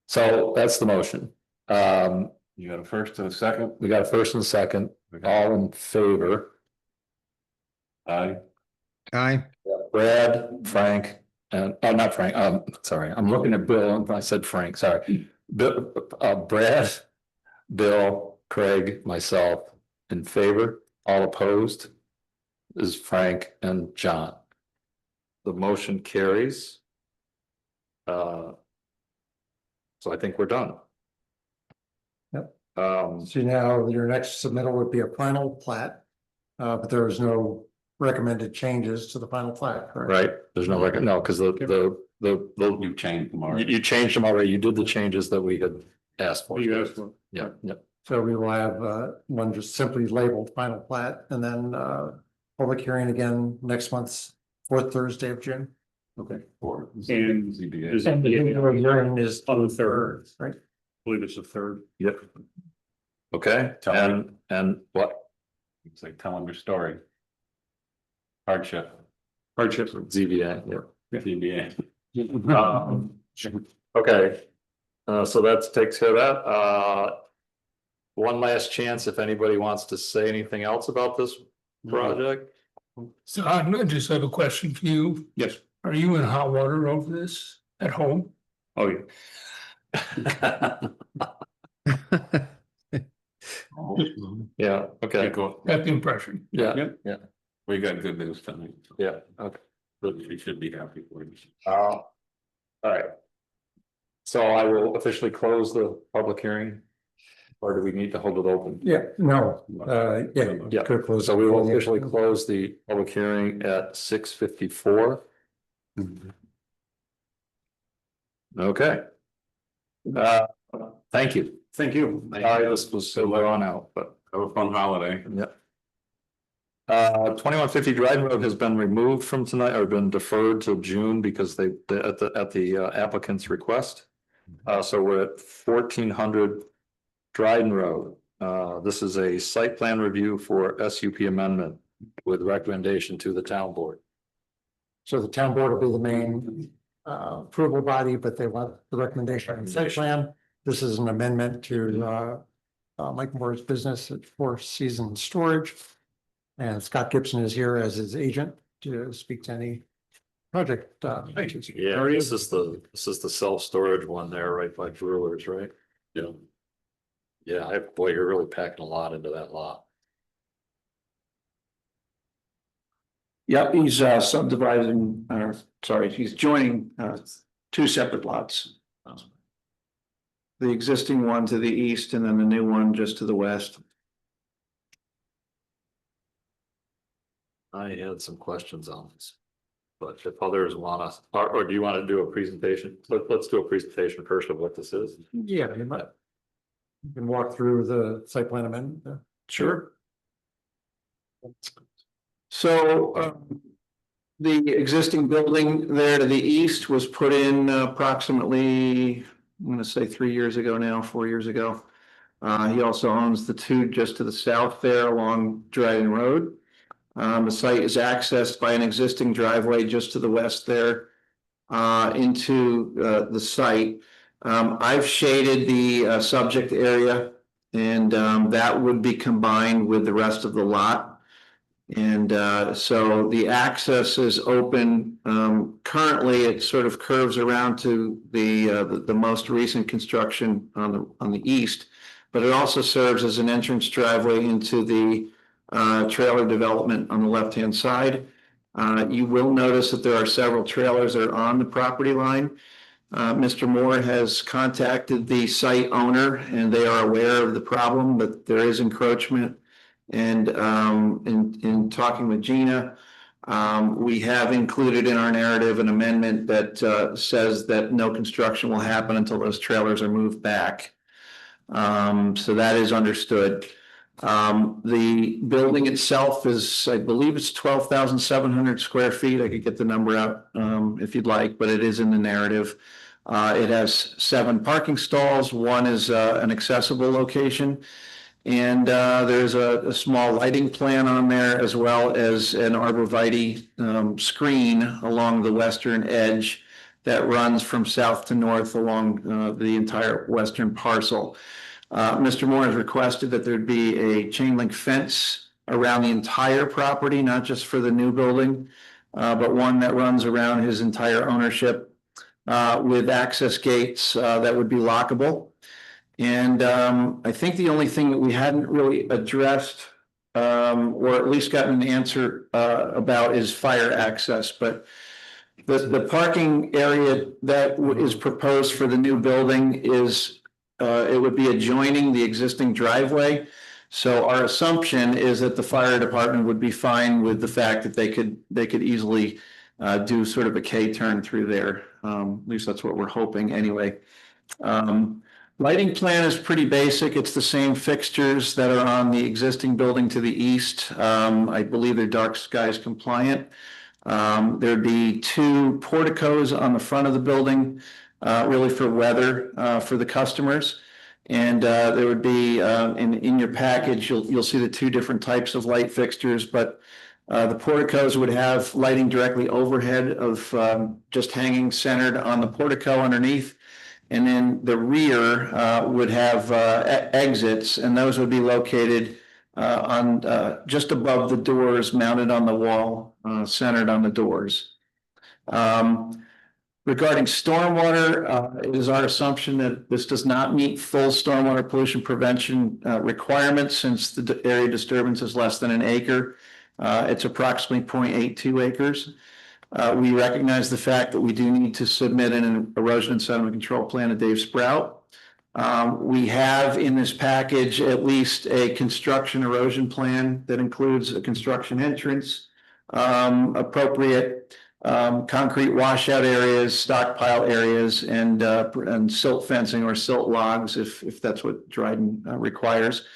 So that's the motion. You got a first and a second? We got a first and a second, all in favor. Aye. Aye. Brad, Frank, and, oh, not Frank, sorry, I'm looking at Bill, and I said Frank, sorry. Brad, Bill, Craig, myself, in favor, all opposed is Frank and John. The motion carries. So I think we're done. Yep. Um, So now your next submittal would be a final plat, but there is no recommended changes to the final plat, correct? right, there's no record, no, because the. You changed them already. You changed them already, you did the changes that we had asked for. You asked for. Yeah, yeah, So we will have one just simply labeled final plat and then public hearing again next month's 4th Thursday of June. okay. Or And ZBA. is- And the hearing is On the third. right? I believe it's the 3rd. Yep. Okay, Tell and what? It's like telling your story. Hardship, Hardship. ZBA, yeah. ZBA. Okay, so that takes care of that. One last chance if anybody wants to say anything else about this project. So I just have a question for you. Yes. Are you in hot water over this at home? Oh, yeah. Yeah, okay, Go. Got the impression. yeah, Yep. yeah, We got good news tonight. yeah, okay. You should be happy for you. All right. So I will officially close the public hearing. Or do we need to hold it open? Yeah, no, yeah. Yeah, could close. so we will officially close the public hearing at 6:54. Okay. Thank you. Thank you. This was so drawn out, but. Have a fun holiday. Yep. 2150 Dryden Road has been removed from tonight or been deferred till June because at the applicant's request. So we're at 1400 Dryden Road. This is a site plan review for SUP amendment with recommendation to the town board. So the town board will be the main approval body, but they want the recommendation on the site plan. This is an amendment to Mike Moore's business at Four Seasons Storage. And Scott Gibson is here as his agent to speak to any project. Yeah, this is the self-storage one there right by Brewers, right? Yeah. Yeah, boy, you're really packing a lot into that lot. Yep, he's subdividing, he's joining 2 separate lots. The existing one to the east and then the new one just to the west. I had some questions on this. But if others wanna, or do you wanna do a presentation? Let's do a presentation first of what this is. Yeah, you might. You can walk through the site plan amendment. Sure. So the existing building there to the east was put in approximately, I'm gonna say 3 years ago now, 4 years ago. He also owns the 2 just to the south there along Dryden Road. The site is accessed by an existing driveway just to the west there into the site. I've shaded the subject area And that would be combined with the rest of the lot. And so the access is open. Currently, it sort of curves around to the most recent construction on the east, but it also serves as an entrance driveway into the trailer development on the left-hand side. You will notice that there are several trailers that are on the property line. Mr. Moore has contacted the site owner and they are aware of the problem, but there is encroachment. And in talking with Gina, we have included in our narrative an amendment that says that no construction will happen until those trailers are moved back. So that is understood. The building itself is, I believe it's 12,700 square feet. I could get the number out if you'd like, but it is in the narrative. It has 7 parking stalls. One is an accessible location. And there's a small lighting plan on there, as well as an arborvitae screen along the western edge that runs from south to north along the entire western parcel. Mr. Moore has requested that there'd be a chain link fence around the entire property, not just for the new building, but one that runs around his entire ownership with access gates that would be lockable. And I think the only thing that we hadn't really addressed, or at least gotten an answer about, is fire access. But the parking area that is proposed for the new building is, it would be adjoining the existing driveway. So our assumption is that the fire department would be fine with the fact that they could easily do sort of a K-turn through there. At least that's what we're hoping anyway. Lighting plan is pretty basic. It's the same fixtures that are on the existing building to the east. I believe they're dark skies compliant. There'd be 2 porticos on the front of the building, really for weather, for the customers. And there would be, in your package, you'll see the 2 different types of light fixtures, but the porticos would have lighting directly overhead of just hanging centered on the portico underneath. And then the rear would have exits, and those would be located on just above the doors, mounted on the wall, centered on the doors. Regarding stormwater, it is our assumption that this does not meet full stormwater pollution prevention requirements, since the area disturbance is less than an acre. It's approximately 0.82 acres. We recognize the fact that we do need to submit an erosion and sediment control plan to Dave Sprout. We have in this package at least a construction erosion plan that includes a construction entrance, appropriate concrete washout areas, stockpile areas, and silt fencing or silt logs if that's what Dryden requires.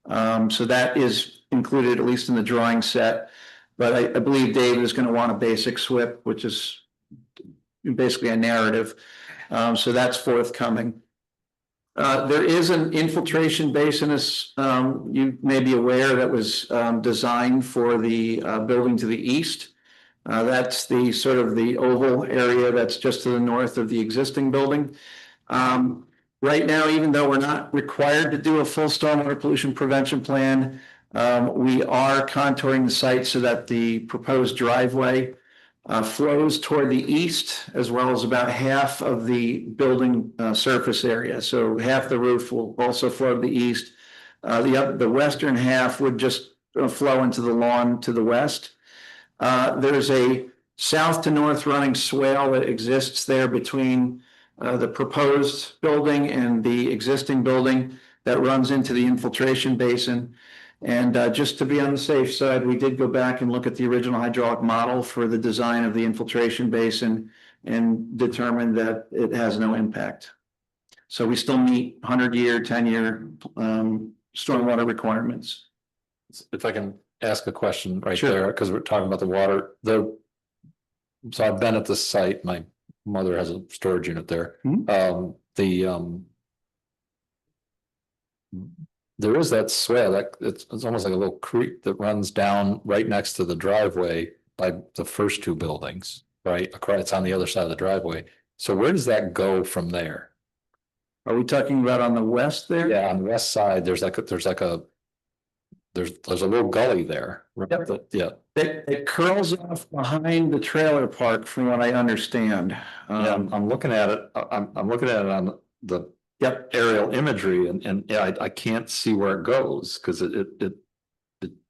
So that is included at least in the drawing set. But I believe David is going to want a basic SWIP, which is basically a narrative. So that's forthcoming. There is an infiltration basin, as you may be aware, that was designed for the building to the east. That's the sort of the oval area that's just to the north of the existing building. Right now, even though we're not required to do a full stormwater pollution prevention plan, we are contouring the site so that the proposed driveway flows toward the east, as well as about half of the building surface area. So half the roof will also flow to the east. The western half would just flow into the lawn to the west. There's a south to north running swale that exists there between the proposed building and the existing building that runs into the infiltration basin. And just to be on the safe side, we did go back and look at the original hydraulic model for the design of the infiltration basin and determined that it has no impact. So we still meet 100-year, 10-year stormwater requirements. If I can ask a question right Sure. there, because we're talking about the water, so I've been at this site, my mother has a storage unit there. There is that swale that it's almost like a little creek that runs down right next to the driveway by the first 2 buildings, right? It's on the other side of the driveway. So where does that go from there? Are we talking about on the west there? Yeah, on the west side, there's a little gully there. Yep. Yeah, It curls off behind the trailer park, from what I understand. yeah, I'm looking at it, I'm looking at it on the Yep, aerial imagery and yeah, I can't see where it goes, cause it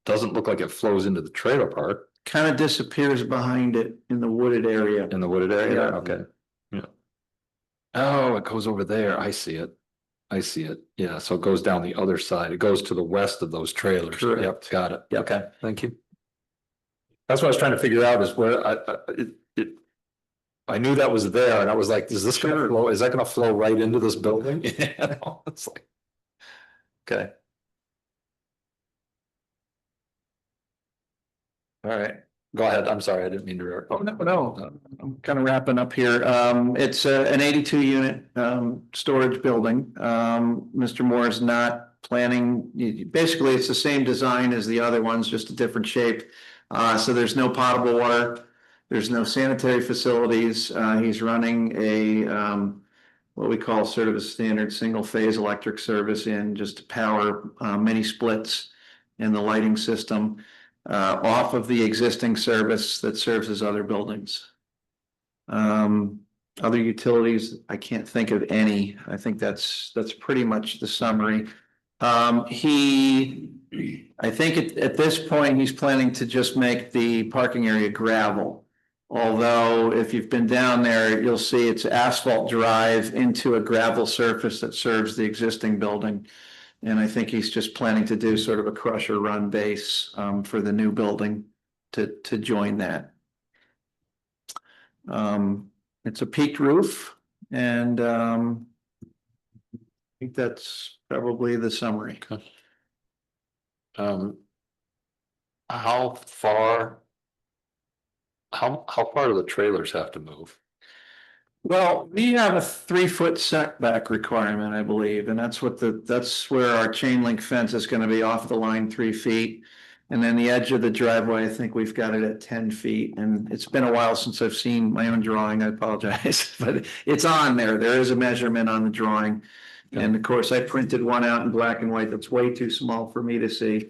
doesn't look like it flows into the trailer park kind of disappears behind it in the wooded area. in the wooded area, Yeah. okay. Yeah. Oh, it goes over there, I see it. I see it, yeah, so it goes down the other side, it goes to the west of those trailers. Yep, Correct. got it, Yep. okay, thank you. That's what I was trying to figure out is where I knew that was there and I was like, is this gonna flow, is that gonna flow right into this building? You know, it's like. Okay. All right, go ahead, I'm sorry, I didn't mean to. Oh, no, I'm kind of wrapping up here. It's an 82 unit storage building. Mr. Moore is not planning, basically, it's the same design as the other ones, just a different shape. So there's no potable water, there's no sanitary facilities. He's running a what we call sort of a standard single phase electric service in just to power mini splits in the lighting system. Off of the existing service that serves as other buildings. Other utilities, I can't think of any. I think that's pretty much the summary. I think at this point, he's planning to just make the parking area gravel. Although if you've been down there, you'll see it's asphalt drive into a gravel surface that serves the existing building. And I think he's just planning to do sort of a crusher run base for the new building to join that. It's a peaked roof and I think that's probably the summary. How far? How far do the trailers have to move? Well, we have a 3-foot setback requirement, I believe, and that's where our chain link fence is gonna be off the line 3 feet. And then the edge of the driveway, I think we've got it at 10 feet, and it's been a while since I've seen my own drawing, I apologize, but it's on there, there is a measurement on the drawing. And of course, I printed one out in black and white that's way too small for me to see.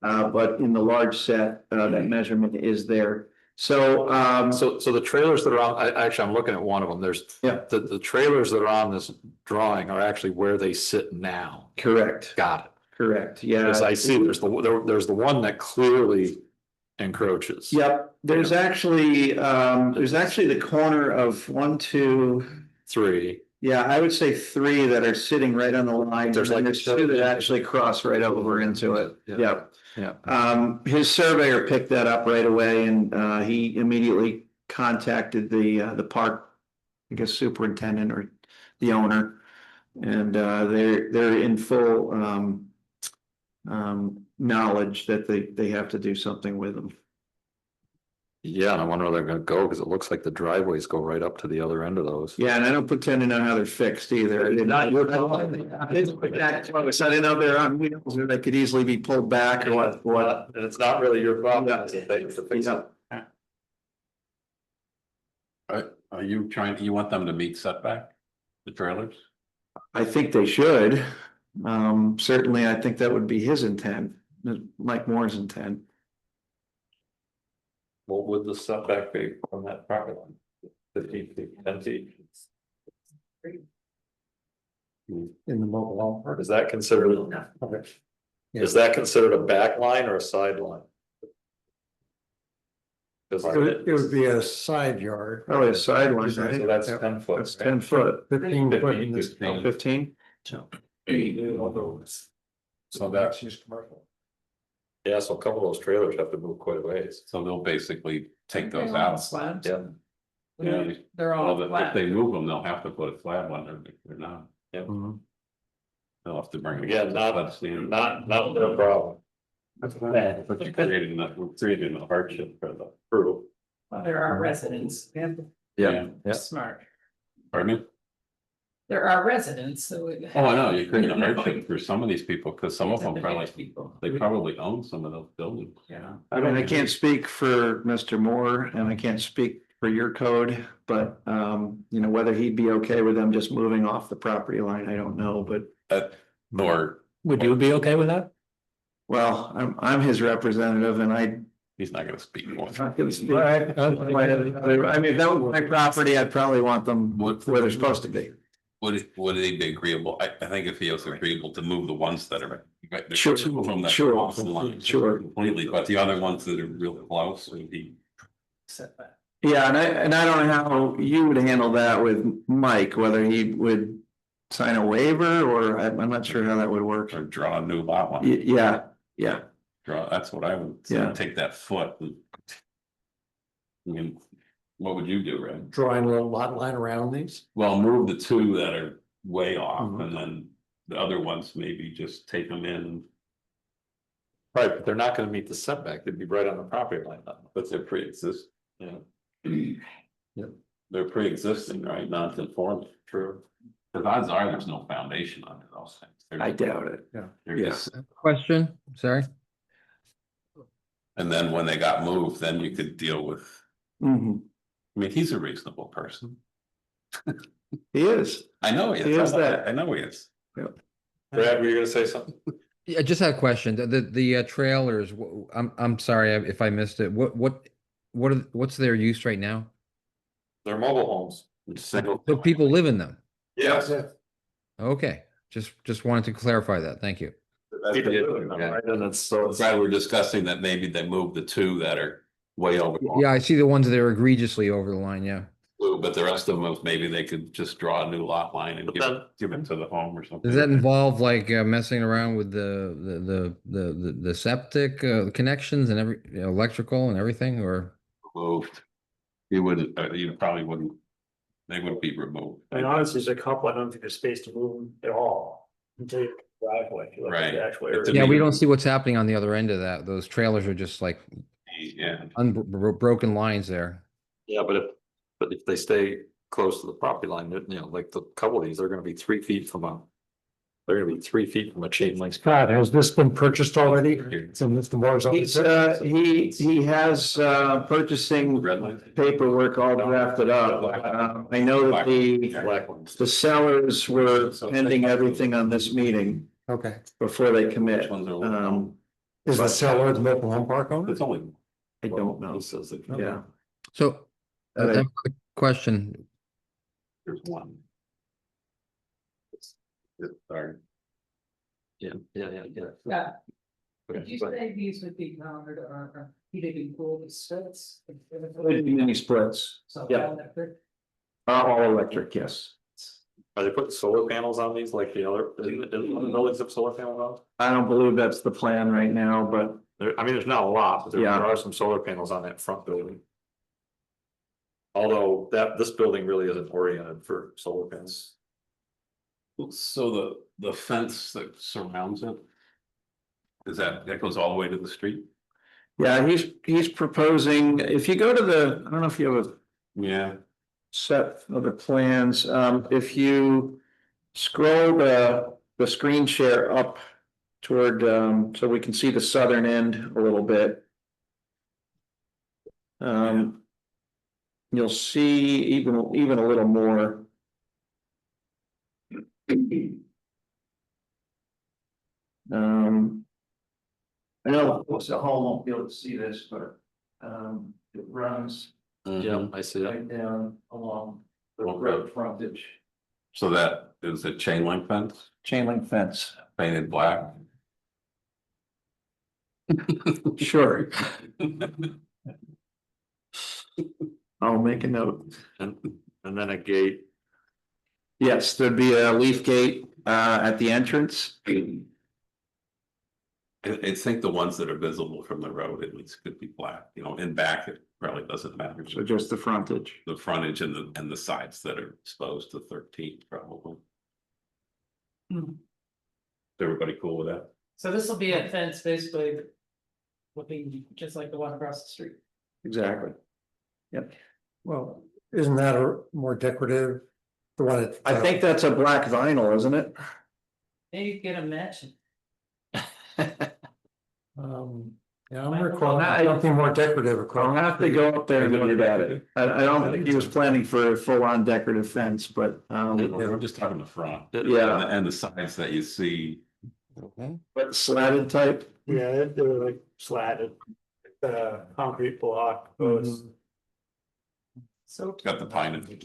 But in the large set, that measurement is there. So, So the trailers that are on, I'm looking at one of them, there's. Yeah. The trailers that are on this drawing are actually where they sit now. correct, Got it. correct, yeah. As I see, there's the one that clearly encroaches. Yep, there's actually the corner of 1, 2, 3. yeah, I would say 3 that are sitting right on the line. There's and then like- there's 2 that actually cross right over into it. Yeah. Yep. Yeah. His surveyor picked that up right away and he immediately contacted the park, I guess superintendent or the owner. And they're in full knowledge that they have to do something with them. Yeah, and I wonder where they're gonna go, because it looks like the driveways go right up to the other end of those. Yeah, and I don't pretend to know how they're fixed either. I didn't know they're on wheels or they could easily be pulled back or what. And it's not really your problem. Yeah. is it? They have to fix it. Are you you want them to meet setback, the trailers? I think they should. Certainly, I think that would be his intent, Mike Moore's intent. What would the setback be from that property line? 15 feet, 10 feet? In the mobile home park. Is that considered? Is that considered a back line or a sideline? It would be a side yard. Probably a sideline, I So think. that's 10 foot. That's 10 foot. 15 foot in this. 15? So that's. Yeah, so a couple of those trailers have to move quite a ways. So they'll basically take They're those all out. slabs. Yeah. Yeah. They're Well, all if flat. they move them, they'll have to put a slab on there, if they're not, Mhm. they'll have to bring. them Again, to not that standard. not their problem. But you're creating a hardship for the. True. Well, there are residents. We have to Yeah. be smart. Pardon me? There are residents, so. Oh, I know, you're creating a hardship for some of these people, because some of them probably, People. they probably own some of those buildings. Yeah. I mean, I can't speak for Mr. Moore and I can't speak for your code, but, you know, whether he'd be okay with them just moving off the property line, I don't know, but. Or Would you be okay with that? Well, I'm his representative and he's not gonna speak more. I mean, if that was my property, I'd probably want them where they're supposed to be. Would he be agreeable? I think if he was agreeable to move the ones that are. there's Sure, two of them that are sure, off the line sure. Completely, but the other ones that are real close, would he? Setback. Yeah, and I don't know how you would handle that with Mike, whether he would sign a waiver or I'm not sure how that would work. Or draw a new lot line, Yeah, yeah. that's what I would say, Yeah. take that foot. I mean, what would you do, Red? Drawing a little lot line around these? Well, move the two that are way off Mhm. and then the other ones maybe just take them in. Right, but they're not gonna meet the setback, they'd be right on the property line. But they're pre-existing, Yeah. they're pre-existing, right, non-conforming. True. The odds are there's no foundation under those things. They're- I doubt it. they're yeah. just- Question, sorry. And then when they got moved, then you could deal with, Mhm. I mean, he's a reasonable person. He is. I know he is. He is that. I know he is. Brad, were you gonna say something? Yeah, I just had a question. The trailers, I'm sorry if I missed it. What's their use right now? They're mobile homes. Single. So people live in them? Yes. Okay, just wanted to clarify that. Thank you. People live in them, Yeah. right? And it's so. Brad, we're discussing that maybe they moved the two that are way over. Yeah, I see the ones that are egregiously over the line, yeah. But the rest of them, maybe they could just draw a new lot line and But give it to the home or something. Does that involve like messing around with the septic connections and electrical and everything, or? Moved. You wouldn't, you probably wouldn't, they wouldn't be removed. I mean, honestly, there's a couple, I don't think there's space to move them at all until you driveway. if you look at the Right. actual It's area. a Yeah, we big- don't see what's happening on the other end of that. Those trailers are just like Yeah, broken lines there. Yeah, but if they stay close to the property line, you know, like the couple of these, they're gonna be 3 feet from they're gonna be 3 feet from a chain link. Scott, has this been purchased already? It's in Mr. Moore's He's, office? he has, purchasing red line. paperwork all drafted up. I know that Black ones. the sellers were pending everything on this meeting Okay. before they Which commit. ones are? Is the seller the mobile home park owner? It's only. I don't know. He says that. Yeah. So, I have a quick question. There's one. Sorry. Yeah. Yeah. Did you say these would be mounted or heated and cooled sets? Mini splits, So Yeah. electric? all electric, yes. Are they putting solar panels on these like the other, in the buildings have solar panels on? I don't believe that's the plan right now, but I mean, there's not a lot, but there Yeah. are some solar panels on that front building. Although this building really isn't oriented for solar panels. So the fence that surrounds it. Is that goes all the way to the street? yeah, he's proposing, if you go to I don't know if you have a Yeah. set of the plans, if you scroll the screen share up toward, so we can see the southern end a little bit. You'll see even a little more. I know folks at home won't be able to see this, but, it runs Yeah, I see that. right down along the Okay. road frontage, So that is a chain link fence chain link fence. painted black. Sure, I'll make a note. And then a gate. Yes, there'd be a leaf gate at the entrance. I think the ones that are visible from the road at least could be black, you know, in back, it probably doesn't matter. So just the frontage. The frontage and the sides that are exposed to 13 probably. Hmm. Is everybody cool with that? So this will be a fence basically. Looking just like the one across the street. Exactly. Well, isn't that a more decorative? The one that. I think that's a black vinyl, isn't it? Maybe get a match. Yeah, I'm recalling something more decorative I'll across. have to go up there and look at it. I don't think he was planning for a full-on decorative fence, but, I'm just talking the front. Yeah. And the sides that you see. Okay. but slatted type. Yeah, they were like slatted, concrete block posts. So. It's got the pine in it.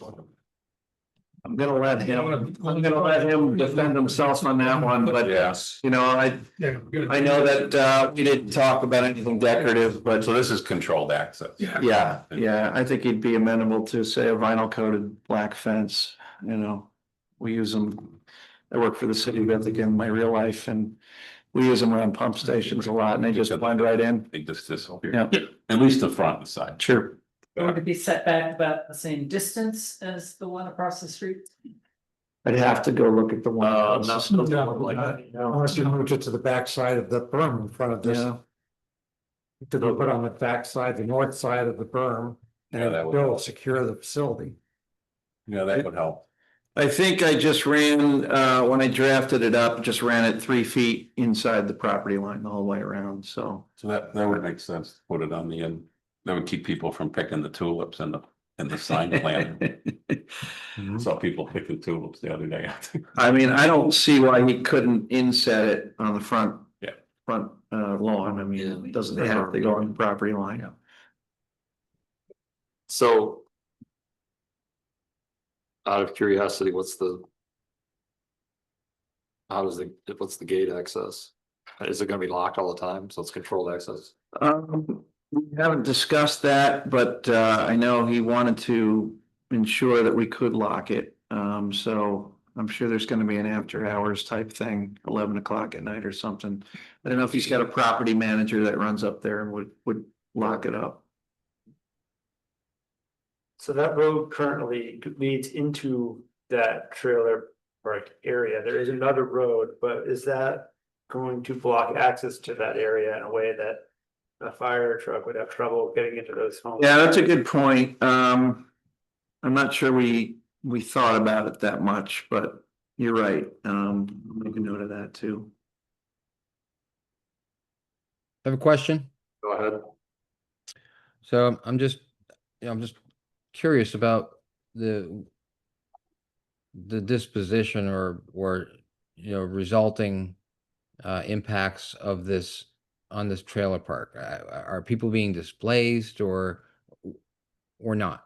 I'm gonna let him defend himself on that one, but, Yes. you know, I know that, we didn't talk about anything decorative, but So this is controlled access. yeah, I think he'd be amenable to, say, a vinyl coated black fence, you know. We use them, I work for the city of Ithaca in my real life, and we use them around pump stations a lot, and they just blend right in. They just disappear. Yeah. At least the front and side. Sure. Going to be set back about the same distance as the one across the street? I'd have to go look at the one. Unless you moved it to the backside of the berm in front of this. Yeah. To be put on the backside, the north side of the berm, Yeah, and that would still help. secure the facility. Yeah, that would help. I think I just ran, when I drafted it up, just ran it 3 feet inside the property line the whole way around, so. So that would make sense to put it on the end. That would keep people from picking the tulips and the sign plan. Saw people picking tulips the other day. I mean, I don't see why he couldn't inset it on the front. Yeah. Front lawn, I mean, it doesn't have to go on the property line. So. Out of curiosity, what's the gate access? Is it gonna be locked all the time? So it's controlled access? We haven't discussed that, but I know he wanted to ensure that we could lock it. So I'm sure there's gonna be an after hours type thing, 11 o'clock at night or something. I don't know if he's got a property manager that runs up there and would lock it up. So that road currently leads into that trailer park area. There is another road, but is that going to block access to that area in a way that a fire truck would have trouble getting into those homes? Yeah, that's a good point. I'm not sure we thought about it that much, but you're right. I'll make a note of that too. I have a question. Go ahead. So I'm just curious about the disposition or resulting impacts of this on this trailer park. Are people being displaced or not?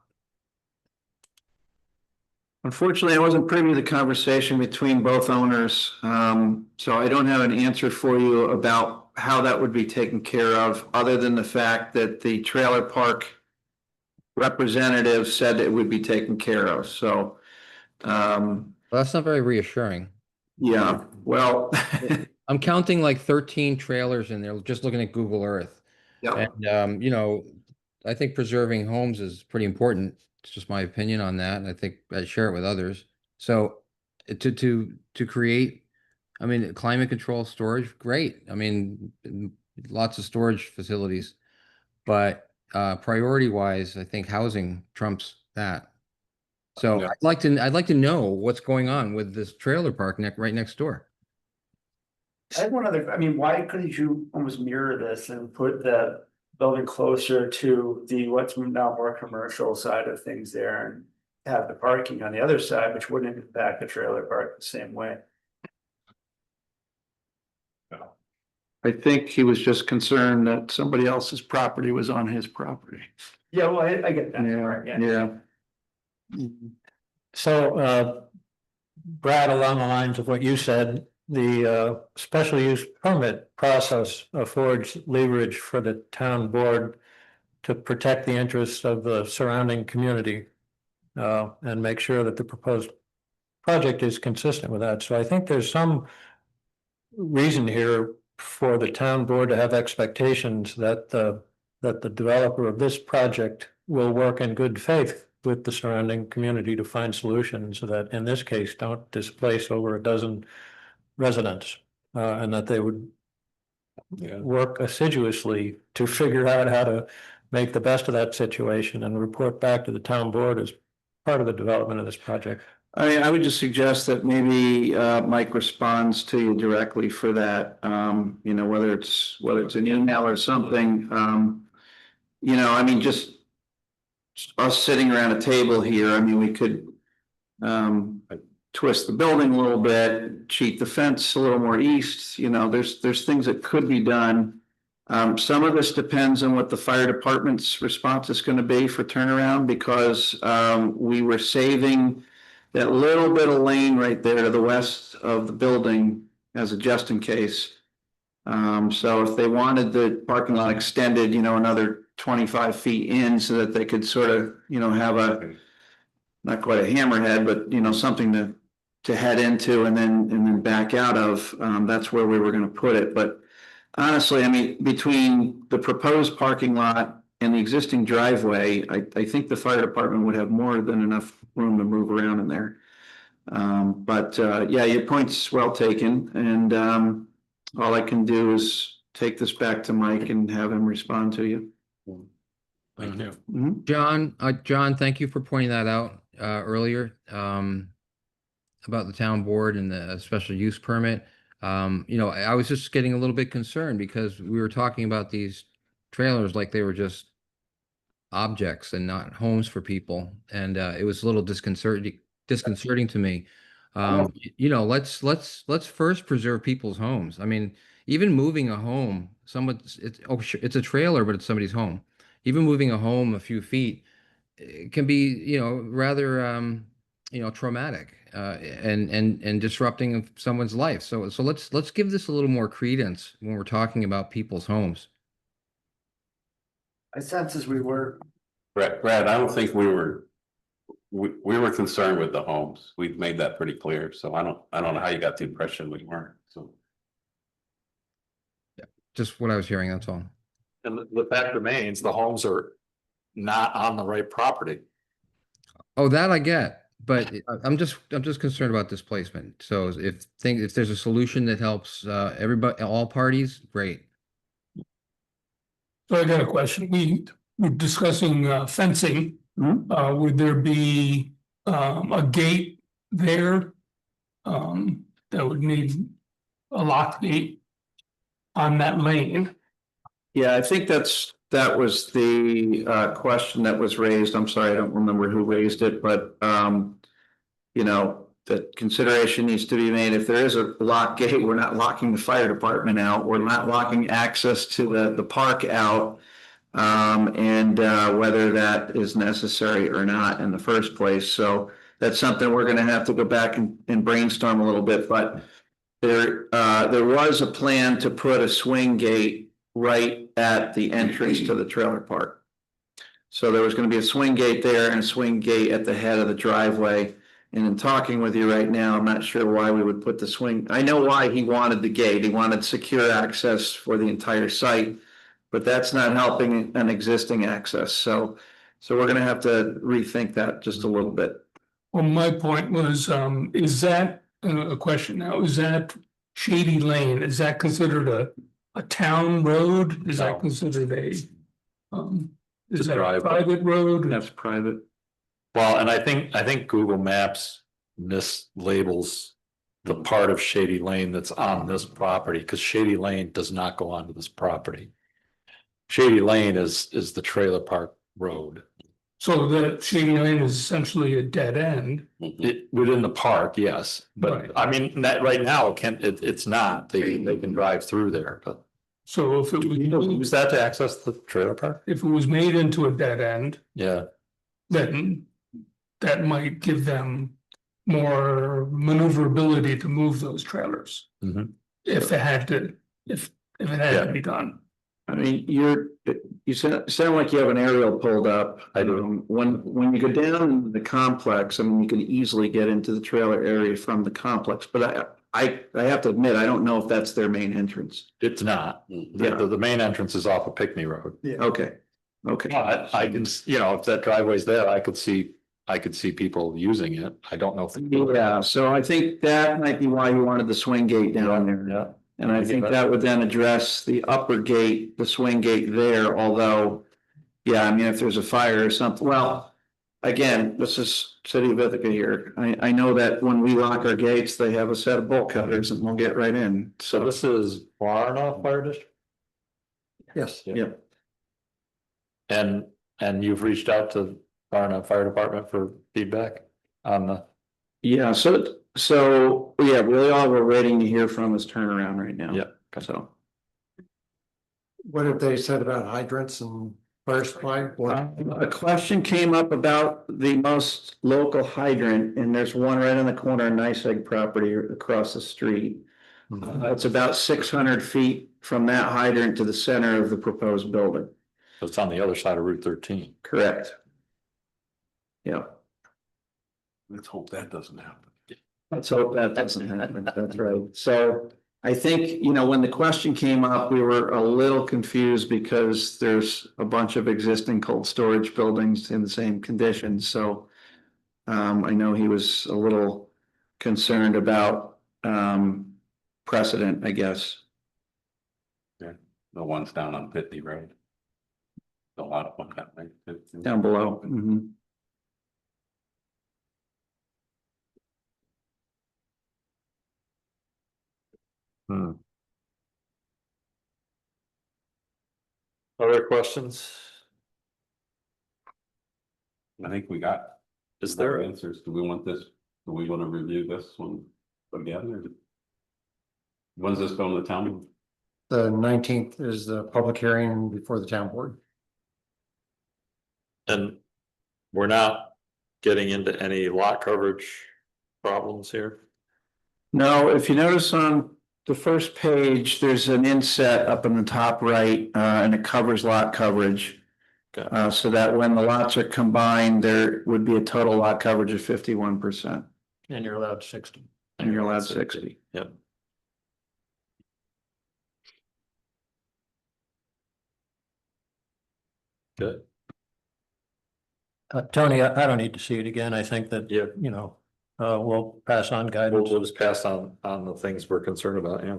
Unfortunately, I wasn't privy to the conversation between both owners, so I don't have an answer for you about how that would be taken care of, other than the fact that the trailer park representative said it would be taken care of, so. Well, that's not very reassuring. Yeah, well. I'm counting like 13 trailers in there, just looking at Google Earth. Yeah, And, I think preserving homes is pretty important. It's just my opinion on that. And I think I share it with others. So to create, I mean, climate control storage, great. I mean, lots of storage facilities, but priority wise, I think housing trumps that. So Yeah. I'd like to know what's going on with this trailer park right next door. I have one other, I mean, why couldn't you almost mirror this and put the building closer to the what's now more commercial side of things there and have the parking on the other side, which wouldn't impact the trailer park the same way? I think he was just concerned that somebody else's property was on his property. Yeah, well, I get that. part, Yeah. So, Brad, along the lines of what you said, the special use permit process affords leverage for the town board to protect the interests of the surrounding community and make sure that the proposed project is consistent with that. So I think there's some reason here for the town board to have expectations that the developer of this project will work in good faith with the surrounding community to find solutions that, in this case, don't displace over a dozen residents, and that they would work assiduously to figure out how to make the best of that situation and report back to the town board as part of the development of this project. I would just suggest that maybe Mike responds to you directly for that, you know, whether it's an email or something. You know, I mean, just us sitting around a table here, I mean, we could twist the building a little bit, cheat the fence a little more east, you know, there's things that could be done. Some of this depends on what the fire department's response is going to be for turnaround, because we were saving that little bit of lane right there to the west of the building as a just in case. So if they wanted the parking lot extended, you know, another 25 feet in so that they could sort of, you know, have not quite a hammerhead, but you know, something to head into and then back out of, that's where we were going to put it. But honestly, I mean, between the proposed parking lot and the existing driveway, I think the fire department would have more than enough room to move around in there. But yeah, your point's well taken, and all I can do is take this back to Mike and have him respond to you. Thank you. Mhm. John, thank you for pointing that out earlier about the town board and the special use permit. You know, I was just getting a little bit concerned because we were talking about these trailers like they were just objects and not homes for people, and it was a little disconcerting to me. You know, let's first preserve people's homes. I mean, even moving a home, it's a trailer, but it's somebody's home. Even moving a home a few feet, it can be, you know, rather you know, traumatic and disrupting someone's life. So let's give this a little more credence when we're talking about people's homes. I sense as we were, Brad, I don't think we were concerned with the homes. We've made that pretty clear. So I don't know how you got the impression we weren't. So Just what I was hearing, that's all. And the fact remains, the homes are not on the right property. Oh, that I get, but I'm just concerned about displacement. So if there's a solution that helps everybody, all parties, great. So I got a question. We were discussing fencing. Would there be a gate there that would need a lock gate on that lane? Yeah, I think that was the question that was raised. I'm sorry, I don't remember who raised it, but you know, that consideration needs to be made. If there is a lock gate, we're not locking the fire department out. We're not locking access to the park out. And whether that is necessary or not in the first place. So that's something we're going to have to go back and brainstorm a little bit. But there was a plan to put a swing gate right at the entrance to the trailer park. So there was going to be a swing gate there and a swing gate at the head of the driveway. And in talking with you right now, I'm not sure why we would put the swing. I know why he wanted the gate. He wanted secure access for the entire site, but that's not helping an existing access. So we're going to have to rethink that just a little bit. Well, my point was, is that a question now? Is that Shady Lane? Is that considered a town road? Is that considered is that a private road? That's private. Well, and I think Google Maps mislabels the part of Shady Lane that's on this property, because Shady Lane does not go onto this property. Shady Lane is the trailer park road. So that Shady Lane is essentially a dead end. Within the park, yes, but Right. I mean, that right now, it's not, they can drive through there, but. So if it Use that to access the trailer park? if it was made into a dead end, Yeah, then that might give them more maneuverability to move those trailers. Mhm. If it had to be done. I mean, you sound like you have an aerial pulled up. I do. When you go down the complex, I mean, you can easily get into the trailer area from the complex, but I have to admit, I don't know if that's their main entrance. it's not. The main entrance is off of Pickney Road. Okay. But I can, you know, if that driveway's there, I could see people using it. I don't know if. Yeah, so I think that might be why you wanted the swing gate down there. Yeah. And I think that would then address the upper gate, the swing gate there, although, yeah, I mean, if there's a fire or something, well, again, this is City of Ithaca here. I know that when we lock our gates, they have a set of bolt cutters and we'll get right in. So So, this is Barna Fire District? Yes. yep. And you've reached out to Barna Fire Department for feedback on the, Yeah, so, yeah, really all we're waiting to hear from is turnaround right now. Yeah. So. What have they said about hydrants and fire supply? A question came up about the most local hydrant, and there's one right on the corner of Nice Egg property across the street. It's about 600 feet from that hydrant to the center of the proposed building. it's on the other side of Route 13. Correct. Yeah, Let's hope that doesn't happen. let's hope that doesn't happen. That's right. So I think, when the question came up, we were a little confused because there's a bunch of existing cold storage buildings in the same condition, so. I know he was a little concerned about precedent, I guess. The ones down on 50, right? A lot of them that way. Down below. Mhm. Other questions? I think we got. Is there, Answers? Do we want this? Do we want to review this one again or? When's this going to the town? The 19th is the public hearing before the town board. and we're not getting into any lot coverage problems here? No, if you notice on the first page, there's an inset up in the top right, and it covers lot coverage. Okay. So that when the lots are combined, there would be a total lot coverage of 51%, And you're allowed 60. and you're allowed 60. Yep. Good. Tony, I don't need to see it again. I think that, Yeah. we'll pass on We'll, guidance. we'll just pass on the things we're concerned about, yeah.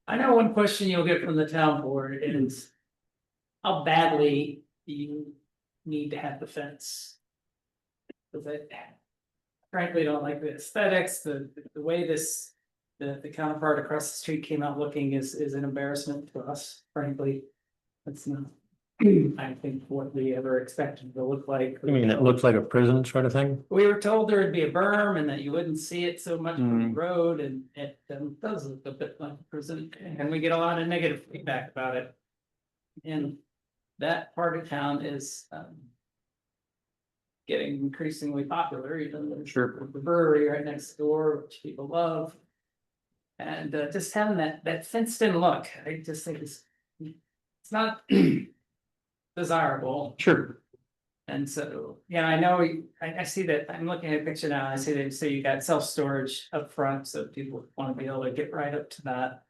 I know one question you'll get from the town board is how badly do you need to have the fence? Cause I frankly don't like the aesthetics, the way this, the counterpart across the street came out looking is an embarrassment to us, frankly. It's not, I think, what we ever expected to look like. I mean, it looks like a prison sort of thing. We were told there would be a berm and that you wouldn't see it so much from Mm. the road, and it does look a bit like a prison, and we get a lot of negative feedback about it. And that part of town is getting increasingly popular, even though Sure. the brewery right next door, which people love. And just having that fenced in look, I just think it's not desirable. Sure. And so, yeah, I know, I see that, I'm looking at a picture now, I see that, so you got self-storage up front, so people wanna be able to get right up to that.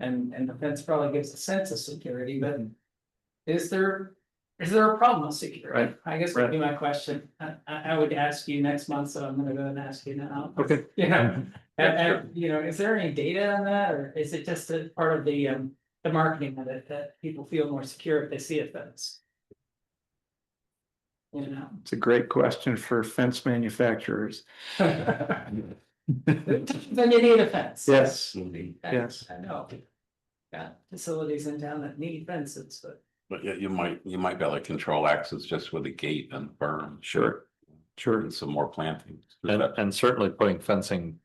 And the fence probably gives a sense of security, but is there a problem with security? Right, I guess would be my question. I would ask you next month, so I'm gonna go and ask you now. Okay. Yeah, is there any data on that, or is it just a part of the marketing of it, that people feel more secure if they see a fence? It's a great question for fence manufacturers. Then you need a fence. Yes. Yes. I know. Got facilities in town that need fences, but. But yeah, you might be able to control access just with a gate and berm. Sure. Sure. And some more planting. And certainly putting fencing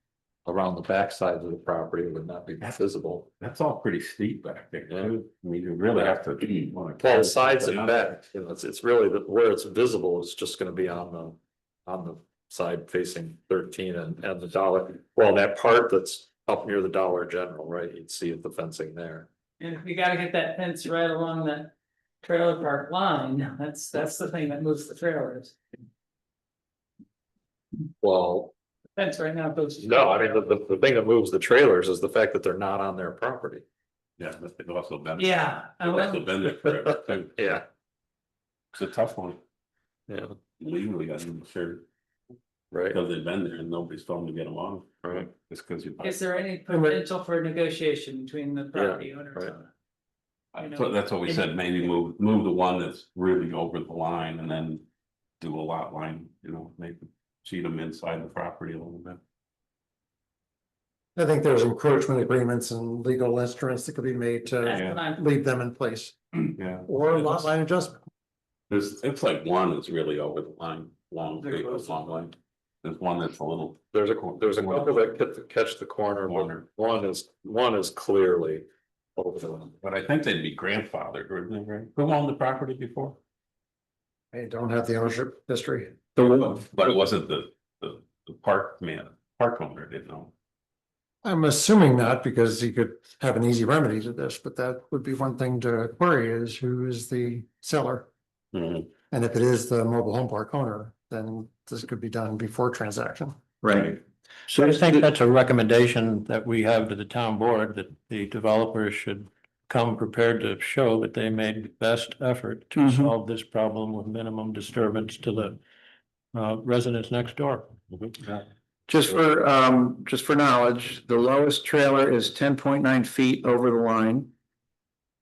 around the backside of the property would not be visible. That's all pretty steep back there. Yeah. Too. I mean, you really have to. Well, the sides and back, it's really where it's visible is just gonna be on the side facing 13 and the Dollar. Well, that part that's up near the Dollar General, right? You'd see the fencing there. And if we gotta get that fence right along that trailer park line, that's the thing that moves the trailers. Well, Fence right now goes. no, I mean, the thing that moves the trailers is the fact that they're not on their property. Yeah, but they've also been. Yeah. They've also been there forever too. Yeah. It's a tough one. Yeah, Legally, I'm sure, right, because they've been there and nobody's told them to get them on. right. Just because you. Is there any potential for negotiation between the property owners? right. So that's what we said, maybe move the one that's really over the line and then do a lot line, maybe. see them inside the property a little bit. I think there's encroachment agreements and legal instruments that could be made That's to what I'm, leave them in place, Yeah. or lot line adjustment. It's like one is really over the line, long line. There's one that's a little. There's a couple that catch the corner, Corner. but one is clearly over the line. But I think they'd be grandfathered, wouldn't they, right? Who owned the property before? I don't have the ownership history. But it wasn't the park owner, didn't know. I'm assuming not, because you could have an easy remedy to this, but that would be one thing to query, is who is the seller? Mhm. And if it is the mobile home park owner, then this could be done before transaction. Right. So I think that's a recommendation that we have to the town board, that the developers should come prepared to show that they made the best effort to Mhm. solve this problem with minimum disturbance to the residents next door. Just for knowledge, the lowest trailer is 10.9 feet over the line.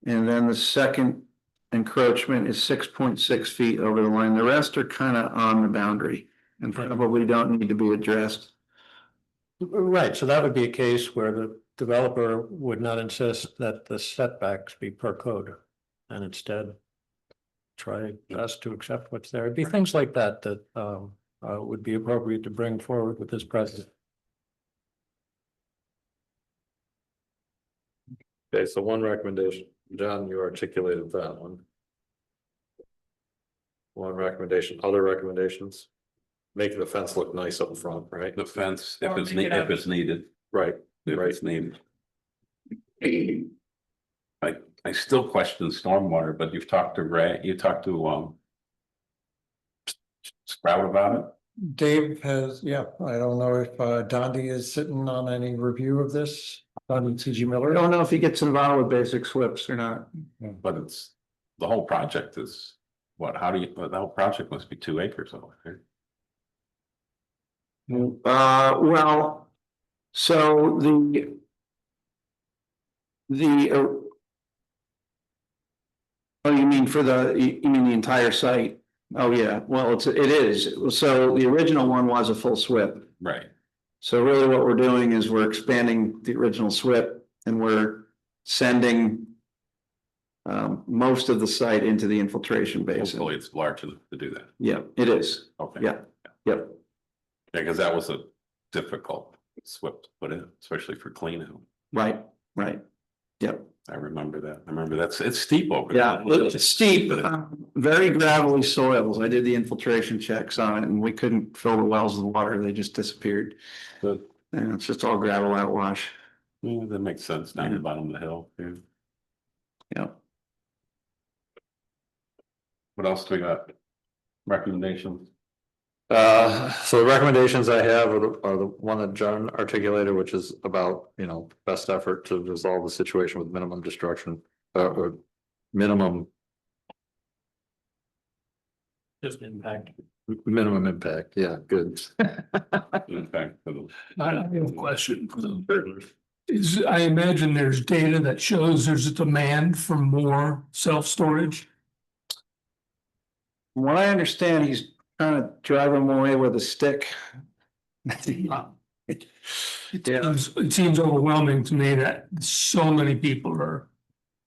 And then the second encroachment is 6.6 feet over the line. The rest are kind of on the boundary and probably don't need to be addressed. Right, so that would be a case where the developer would not insist that the setbacks be per code, and instead try best to accept what's there. It'd be things like that that would be appropriate to bring forward with this president. Okay, so one recommendation, John, you articulated that one. One recommendation, other recommendations? Make the fence look nice up front, right? The fence, if Or it's make it if up. it's needed, Right, if Right. it's needed. I still question stormwater, but you've talked to Ray, you talked to Sprout about it? Dave has, yeah, I don't know if Dondi is sitting on any review of this, Dondi T.G. I Miller. don't know if he gets involved with basic SWIPs or not. But it's, the whole project is, what, the whole project must be 2 acres over there. Well, so oh, you mean you mean the entire site? Oh, yeah, well, it is. So the original one was a full SWIP. Right. So really what we're doing is we're expanding the original SWIP and we're sending most of the site into the infiltration basin. Hopefully it's large enough to do that. Yeah, it is. Okay. Yeah, yep. Yeah, because that was a difficult SWIP to put in, especially for clean out. Right, right. Yep. I remember that. I remember it's steep over Yeah, there. it's steep, very gravelly soils. I did the infiltration checks on it and we couldn't fill the wells with water. They just disappeared. Good. And it's just all gravel outwash. Yeah, that makes sense down the bottom of the hill. Yeah. Yeah. What else do we got? Recommendations? So the recommendations I have are the one that John articulated, which is about, best effort to resolve the situation with minimum destruction, or minimum Just impact. impact, yeah, good. In fact, I have a question for them. I imagine there's data that shows there's a demand for more self-storage. From what I understand, he's trying to drive them away with a stick. It seems overwhelming to me that so many people are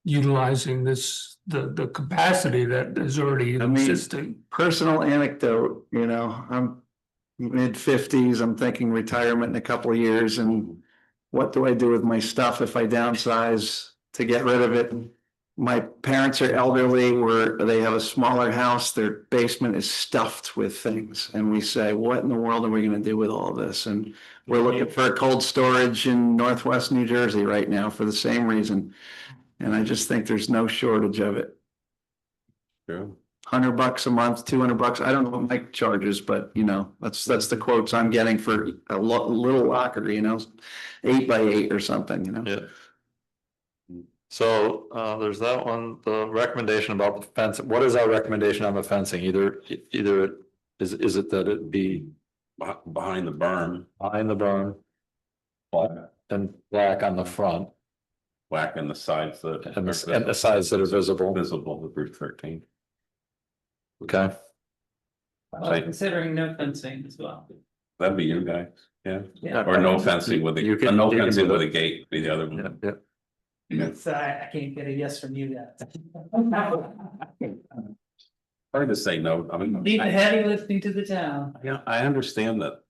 utilizing the capacity that is already I mean, existing. Personal anecdote, I'm mid-50s, I'm thinking retirement in a couple of years, and what do I do with my stuff if I downsize to get rid of it? My parents are elderly, they have a smaller house, their basement is stuffed with things, and we say, what in the world are we gonna do with all this? And we're looking for a cold storage in Northwest New Jersey right now for the same reason. And I just think there's no shortage of it. yeah. $100 a month, $200. I don't know what Mike charges, but that's the quotes I'm getting for a little locker, 8x8 or something, Yeah. So there's that one, the recommendation about the fence. What is our recommendation on the fencing? Either is it that it be Behind the berm, behind the berm and black on the front black and the sides that. and the sides that are visible? Visible with Route 13. Okay. I was considering no fencing as well. That'd be you guys, yeah, Yeah. or no fencing with You a, can- no you can fencing do with that. a gate, be the other Yeah, one. yeah. So I can't get a yes from you yet. Hard to say no, I mean. Leave the heavy lifting to the town. Yeah, I understand that,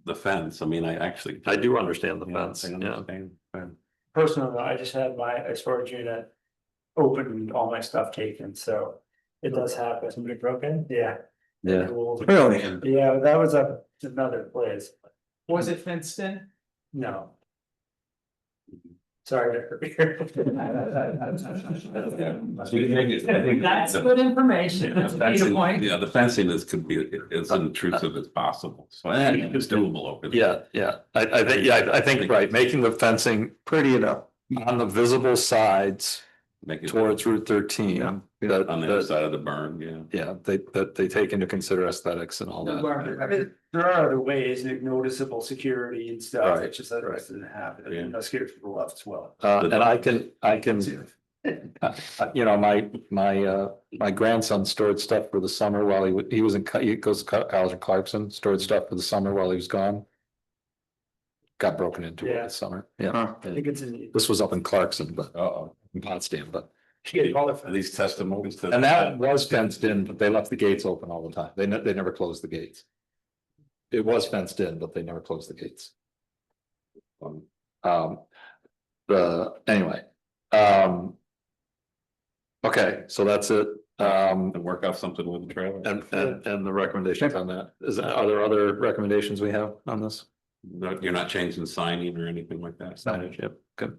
the fence, I mean, I actually. I do understand the Yeah, fence, I yeah. understand. Personally, I just had my storage unit open and all my stuff taken, so it does happen. Somebody broke in? Yeah. Yeah. Cool. Really? Yeah, that was another place. Was it fenced in? No. Sorry to hurt you. That's good information. Yeah, That's a the data fencing- point. yeah, the fencing is could be as intrusive as possible, so it's doable over there. Yeah, I think, I think, right, making the fencing Pretty it up. on the visible sides Make it towards Route 13. Yeah. that- on the other that- side of the burn, yeah. Yeah, they take into consider aesthetics and all The that. burn. I mean, there are other ways, noticeable security and stuff, Right, it's just that it right. doesn't happen, Yeah. you know, scares people off as well. And I can, you know, my grandson stored stuff for the summer while he was in, he goes to college in Clarkson, stored stuff for the summer while he was gone. Got broken into Yeah. this summer, yeah. Huh. I think it's in. This was up in Clarkson, but Uh-oh, in Potsdam, but. are these testimonies to? And that was fenced in, but they left the gates open all the time. They never closed the gates. It was fenced in, but they never closed the gates. Anyway. Okay, so that's it. And work out something with the trailer. And the recommendations on that. Are there other recommendations we have on this? No, you're not changing signing or anything like that? Signage, yep, good.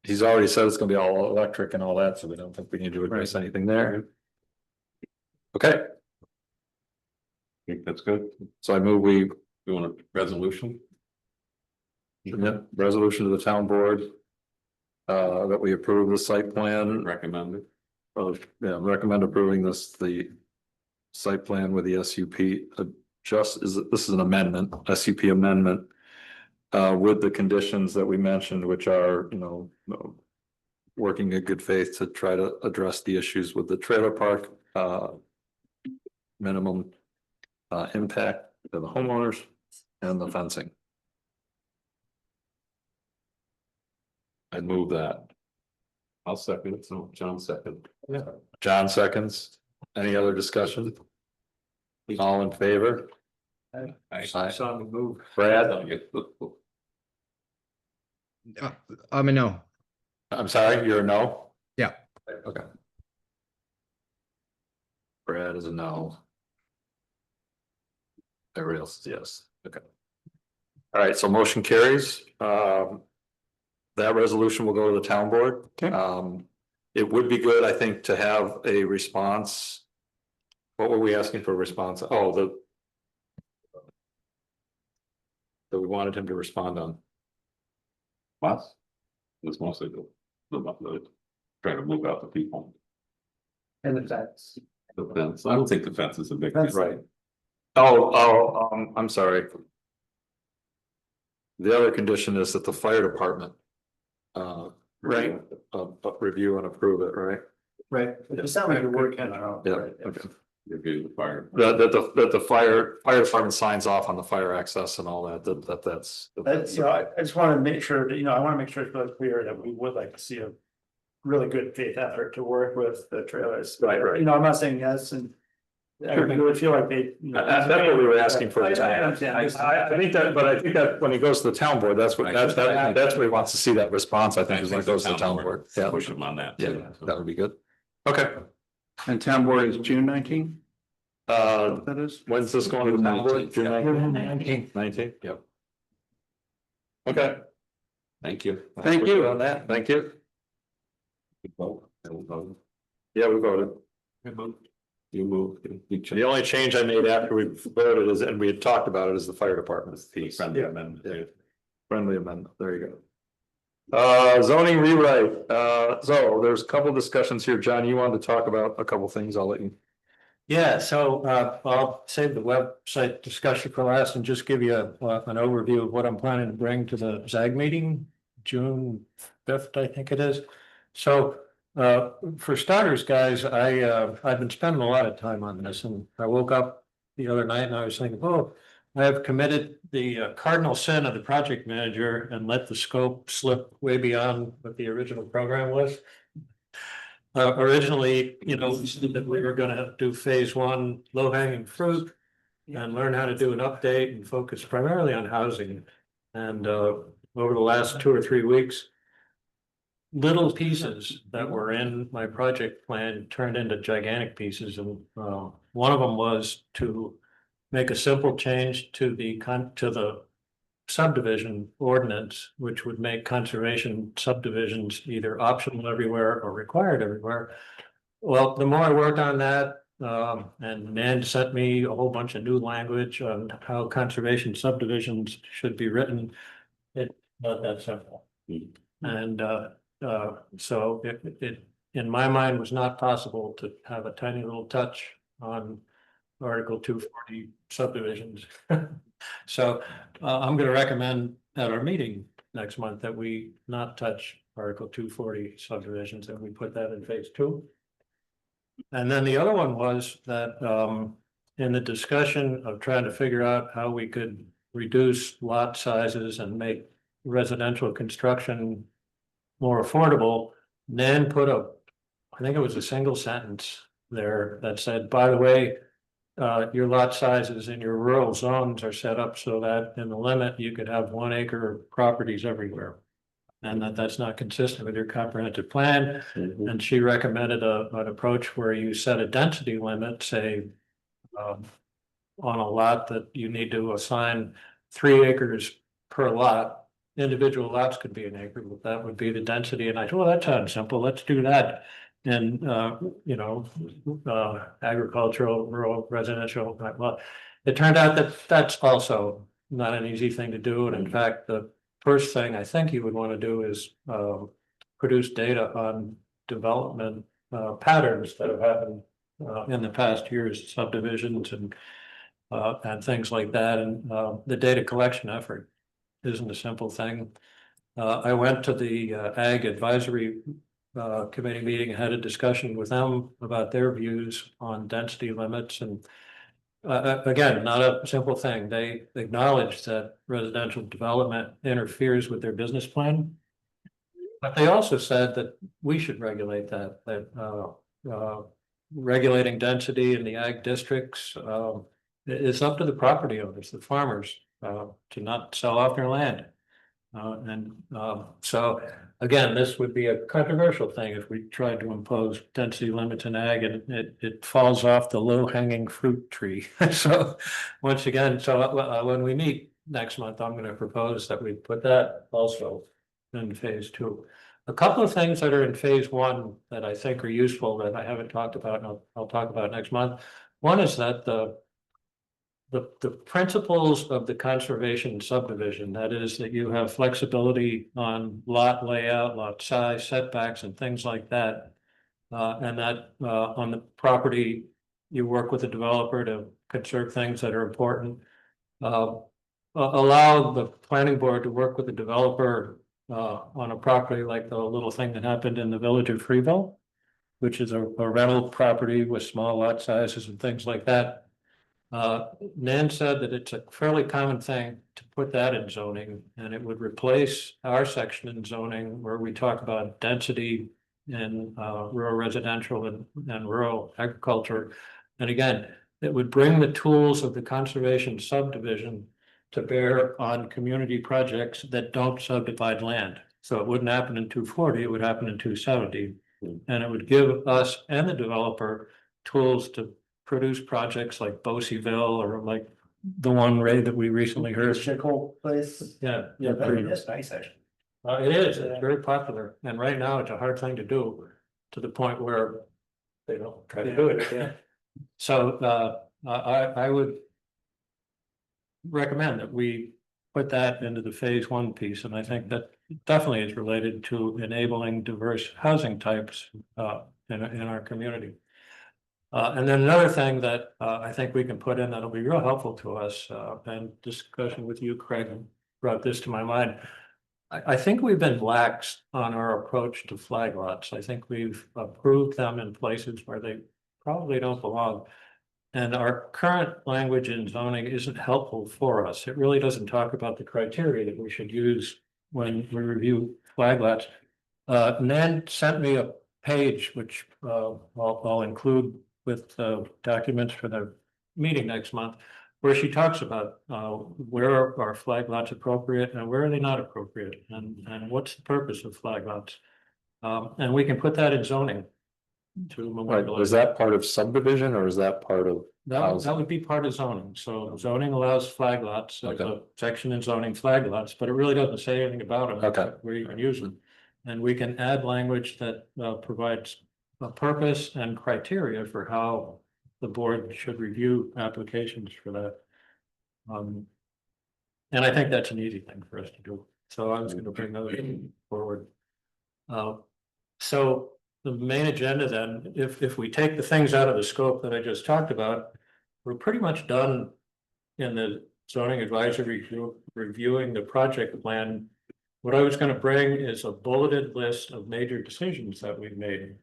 He's already said it's gonna be all electric and all that, so we don't think we need to address anything there. Okay, I think that's good. so I move we, You want a resolution? yeah, resolution to the town board. That we approve the site plan, Recommended. recommend approving the site plan with the SUP, this is an amendment, SUP amendment. With the conditions that we mentioned, which are, you know, working in good faith to try to address the issues with the trailer park, minimum impact to the homeowners and the fencing. I'd move that. I'll second it, so John second. John seconds. Any other discussion? All in favor? I Saw him move. Brad, I'm a no. I'm sorry, you're a no? Yeah. Okay. Brad is a no. Everybody else is yes, okay. All right, so motion carries. That resolution will go to the town board. Okay. It would be good, I think, to have a response. What were we asking for a response? Oh, that we wanted him to respond on. Well, it's mostly the trying to move out the people. And the fence. The fence, I don't think the fence is a big. Fence. Right. I'm sorry. The other condition is that the fire department. Right. Review and approve it, right? Right. It sounds like you're working on it. Yeah, okay. Review the fire. That the fire department signs off on the fire access and all that, that's. That's, you know, I just wanna make sure that, you know, I wanna make sure it's really clear that we would like to see a really good faith effort to work with the trailers. Right. You know, I'm not saying yes, and I really feel like they, you know. That's what we were asking for. I understand. I think that when he goes to the town board, that's what he wants to see, that response, I think, is when it goes to the town board. Yeah, Push them on that. yeah, too, so. that would be good. Okay. And town board is June 19th, that is? When's this going to the town board? June 19th. 19th, yep. Okay. Thank you. Thank you. On that, thank you. Vote. We'll vote. Yeah, we voted. You moved. The only change I made after we voted is, and we had talked about it, is the fire department piece. Friendly Yeah. amendment. Yeah. Friendly amendment, there you go. Zoning rewrite, so there's a couple discussions here. John, you wanted to talk about a couple things, I'll let you. Yeah, so I'll save the website discussion for last and just give you an overview of what I'm planning to bring to the ZAG meeting, June 5th, I think it is. So For starters, guys, I've been spending a lot of time on this, and I woke up the other night and I was thinking, oh, I have committed the cardinal sin of the project manager and let the scope slip way beyond what the original program was. Originally, we said that we were gonna do phase one, low hanging fruit, and learn how to do an update and focus primarily on housing. And over the last 2 or 3 weeks, little pieces that were in my project plan turned into gigantic pieces, and one of them was to make a simple change to the subdivision ordinance, which would make conservation subdivisions either optional everywhere or required everywhere. Well, the more I worked on that, and Nan sent me a whole bunch of new language on how conservation subdivisions should be written. It's not that simple. And so it, in my mind, was not possible to have a tiny little touch on Article 240 subdivisions. So I'm going to recommend at our meeting next month that we not touch Article 240 subdivisions, and we put that in phase 2. And then the other one was that in the discussion of trying to figure out how we could reduce lot sizes and make residential construction more affordable, Nan put I think it was a single sentence there that said, by the way, your lot sizes in your rural zones are set up so that in the limit, you could have 1 acre properties everywhere. And that's not consistent with your comprehensive plan. And she recommended an approach where you set a density limit, say, on a lot that you need to assign 3 acres per lot. Individual lots could be an acre, but that would be the density. And I thought, well, that sounds simple. Let's do that. And, agricultural, rural, residential. Well, it turned out that that's also not an easy thing to do. And in fact, the first thing I think you would want to do is produce data on development patterns that have happened in the past years, subdivisions and things like that. And the data collection effort isn't a simple thing. I went to the Ag Advisory Committee meeting and had a discussion with them about their views on density limits. And again, not a simple thing. They acknowledge that residential development interferes with their business plan. But they also said that we should regulate that regulating density in the ag districts is up to the property owners, the farmers, to not sell off their land. So again, this would be a controversial thing if we tried to impose density limits in ag, and it falls off the low hanging fruit tree. So once again, when we meet next month, I'm going to propose that we put that also in phase 2. A couple of things that are in phase 1 that I think are useful that I haven't talked about, and I'll talk about next month. One is that the principles of the conservation subdivision, that is that you have flexibility on lot layout, lot size, setbacks and things like that. And that on the property, you work with the developer to conserve things that are important. Allow the planning board to work with the developer on a property like the little thing that happened in the village of Freeville, which is a rental property with small lot sizes and things like that. Nan said that it's a fairly common thing to put that in zoning, and it would replace our section in zoning where we talk about density in rural residential and rural agriculture. And again, it would bring the tools of the conservation subdivision to bear on community projects that don't subdivide land. So it wouldn't happen in 240, it would happen in 270. And it would give us and the developer tools to produce projects like Boseyville or like the one, Ray, that we recently heard. Chickle place. Yeah. That's nice, actually. It is, it's very popular. And right now it's a hard thing to do to the point where they don't try to do it. Yeah. So I would recommend that we put that into the phase 1 piece. And I think that definitely is related to enabling diverse housing types in our community. And then another thing that I think we can put in that'll be real helpful to us, and discussion with you, Craig, brought this to my mind. I think we've been lax on our approach to flag lots. I think we've approved them in places where they probably don't belong. And our current language in zoning isn't helpful for us. It really doesn't talk about the criteria that we should use when we review flag lots. Nan sent me a page, which I'll include with documents for the meeting next month, where she talks about where are flag lots appropriate and where are they not appropriate, and what's the purpose of flag lots. And we can put that in zoning. To Right, memorialize. was that part of subdivision or is that part of? That would be part of zoning. So zoning allows flag lots, there's a section in zoning flag lots, but it really doesn't say anything about them. Okay. Where you can use them. And we can add language that provides a purpose and criteria for how the board should review applications for that. And I think that's an easy thing for us to do. So I was going to bring those forward. So the main agenda then, if we take the things out of the scope that I just talked about, we're pretty much done in the zoning advisory group reviewing the project plan. What I was going to bring is a bulleted list of major decisions that we've made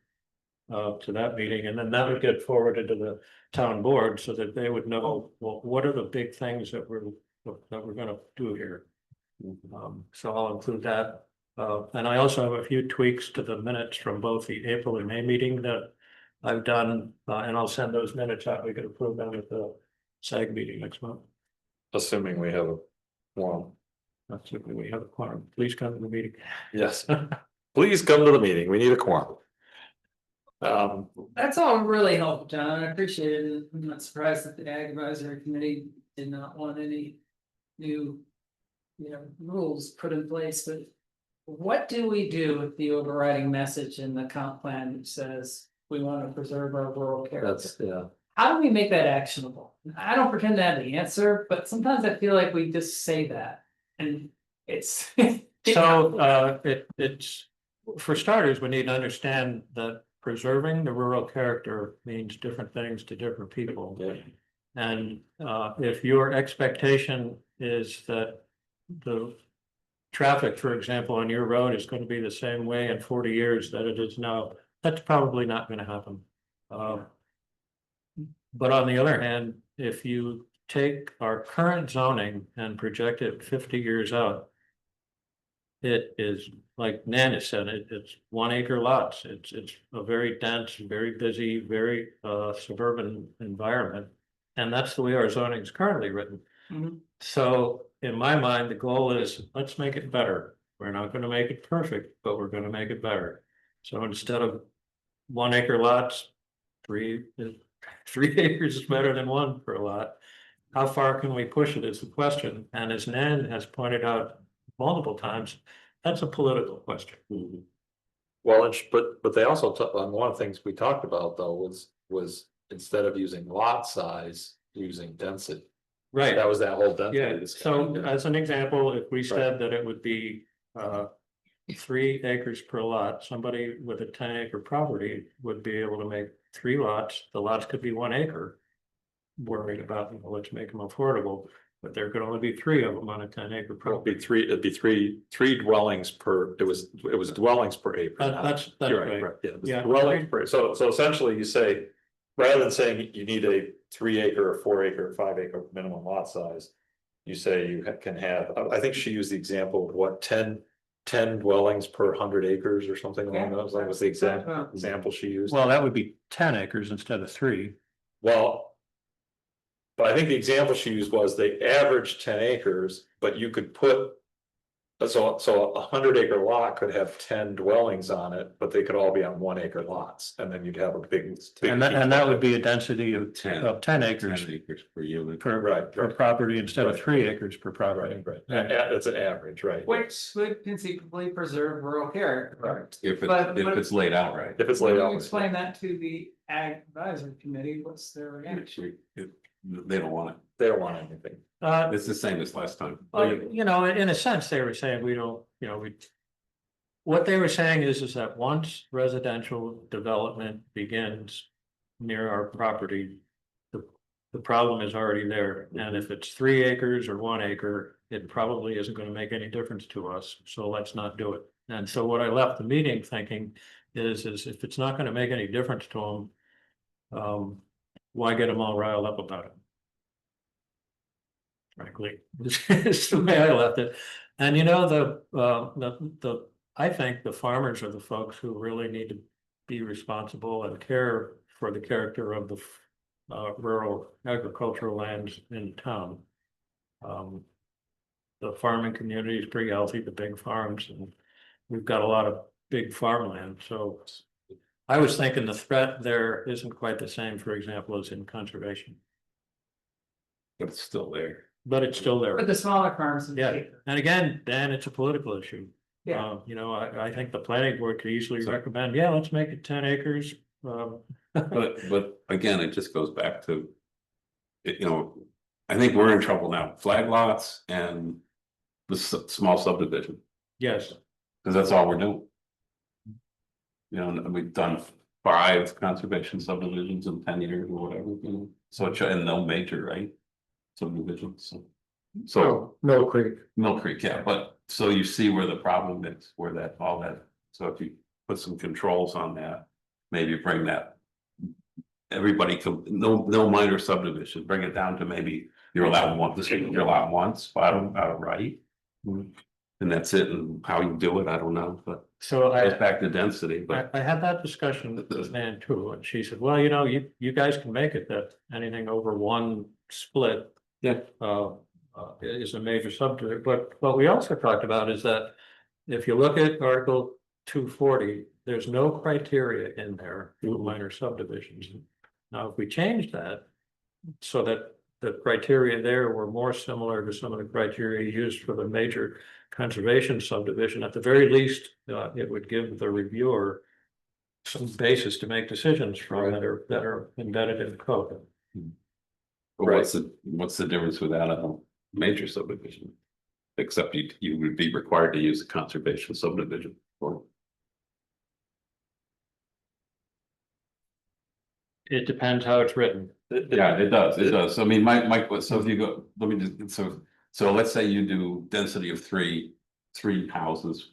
to that meeting, and then that would get forwarded to the town board so that they would know, well, what are the big things that we're going to do here. So I'll include that. And I also have a few tweaks to the minutes from both the April and May meeting that I've done, and I'll send those minutes out. We could approve them at the SAG meeting next month. Assuming we have a quorum. Assuming we have a quorum. Please come to the meeting. Yes, please come to the meeting. We need a quorum. That's all really helpful, John. I appreciate it. I'm not surprised that the Ag Advisory Committee did not want any new, rules put in place, but what do we do with the overriding message in the comp plan that says we want to preserve our rural character? How do we make that actionable? I don't pretend to have the answer, but sometimes I feel like we just say that and it's. So it's, for starters, we need to understand that preserving the rural character means different things to different people. Yeah. And if your expectation is that the traffic, for example, on your road is going to be the same way in 40 years that it is now, that's probably not going to happen. But on the other hand, if you take our current zoning and project it 50 years out, it is, like Nan has said, it's 1 acre lots. It's a very dense, very busy, very suburban environment. And that's the way our zoning is currently written. So in my mind, the goal is, let's make it better. We're not going to make it perfect, but we're going to make it better. So instead of 1 acre lots, 3 acres is better than 1 per lot. How far can we push it is the question. And as Nan has pointed out multiple times, that's a political question. Well, but they also, one of the things we talked about though was instead of using lot size, using density. Right. That was that whole density. Yeah, discussion. so as an example, if we said that it would be 3 acres per lot, somebody with a 10-acre property would be able to make 3 lots. The lots could be 1 acre. Worried about, let's make them affordable, but there could only be 3 of them on a 10-acre property. It'd be three dwellings per, it was dwellings per acre. That's You're right. Yeah, it was Yeah. dwellings per, so essentially you say, rather than saying you need a 3 acre or 4 acre or 5 acre minimum lot size. You say you can have, I think she used the example of what, 10 dwellings per 100 acres or something along those lines was the example she used. Well, that would be 10 acres instead of 3. Well. But I think the example she used was they averaged 10 acres, but you could put. So a 100-acre lot could have 10 dwellings on it, but they could all be on 1 acre lots, and then you'd have a big. And that would be a density of 10 10 acres 10 acres per unit. per property instead of 3 acres per property. Right. That's an average, right? Which would conceivably preserve rural character. Right. If But- it's laid out right. If it's When laid you out. explain that to the Ag Advisory Committee, what's their reaction? Actually, they don't want it. They don't want anything. It's the same as last time. Well, in a sense, they were saying we don't, what they were saying is that once residential development begins near our property, the problem is already there, and if it's 3 acres or 1 acre, it probably isn't gonna make any difference to us, so let's not do it. And so what I left the meeting thinking is if it's not gonna make any difference to them, why get them all riled up about it? Frankly, it's the way I left it. And you know, I think the farmers are the folks who really need to be responsible and care for the character of the rural agricultural lands in town. The farming community is pretty healthy, the big farms, and we've got a lot of big farmland, so I was thinking the threat there isn't quite the same, for example, as in conservation, But it's still there. but it's still there. But the smaller farms. Yeah, and again, Dan, it's a political issue. Yeah. You know, I think the planning board could easily recommend, yeah, let's make it 10 acres. But again, it just goes back to. You know, I think we're in trouble now, flag lots and the small subdivision, Yes, because that's all we're doing. You know, and we've done 5 conservation subdivisions in 10 years or whatever, you know, so and no major, right? Subdivisions, so Mill Creek. Mill Creek, yeah, but so you see where the problem is, where that, all that, so if you put some controls on that, maybe bring that. Everybody can, no minor subdivision, bring it down to maybe you're allowed one, you're allowed once, bottom out of right. And that's it, and how you do it, I don't know, but so it goes back to density, but. I had that discussion with Nan too, and she said, well, you know, you guys can make it that anything over 1 split. Yeah. Is a major subdivision, but what we also talked about is that if you look at Article 240, there's no criteria in there for minor subdivisions. Now, if we change that so that the criteria there were more similar to some of the criteria used for the major conservation subdivision, at the very least, it would give the reviewer some basis to make decisions from that are embedded in the code. But what's the difference without a major subdivision? Except you would be required to use a conservation subdivision for. It depends how it's written. Yeah, it does, I mean, so if you go, let me just, so let's say you do density of 3 houses.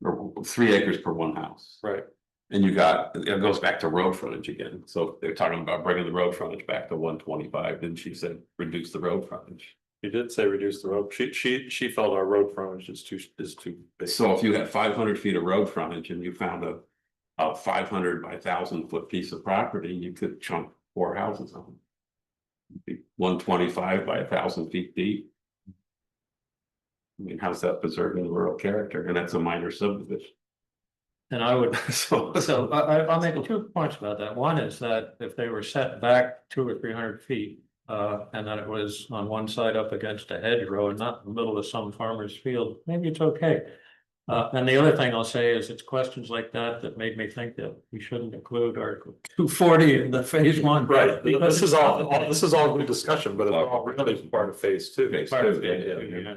Or 3 acres per 1 house. Right. And you got, it goes back to road frontage again, so they're talking about bringing the road frontage back to 125, then she said, reduce the road frontage. He did say reduce the road, she felt our road frontage is too big. So if you had 500 feet of road frontage and you found a 500 by 1,000 foot piece of property, you could chunk 4 houses on it. 125 by 1,000 feet deep. I mean, how's that preserving the rural character? And that's a minor subdivision. And I would, So, so I'll make 2 points about that. One is that if they were set back 200 or 300 feet, and that it was on one side up against a hedgerow and not in the middle of some farmer's field, maybe it's okay. And the other thing I'll say is it's questions like that that made me think that we shouldn't include Article 240 in the phase 1. Right, Because this is all good discussion, but it's all really part of phase 2. Part of yeah, it, yeah. yeah.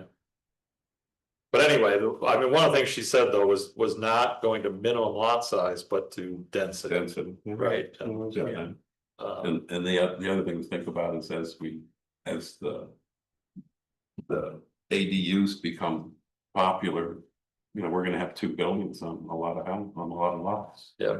But anyway, I mean, one of the things she said though was not going to minimum lot size, but to density. density. Right. Yeah. And the other thing to think about is as the ADUs become popular, you know, we're gonna have 2 buildings on a lot of lots. Yeah.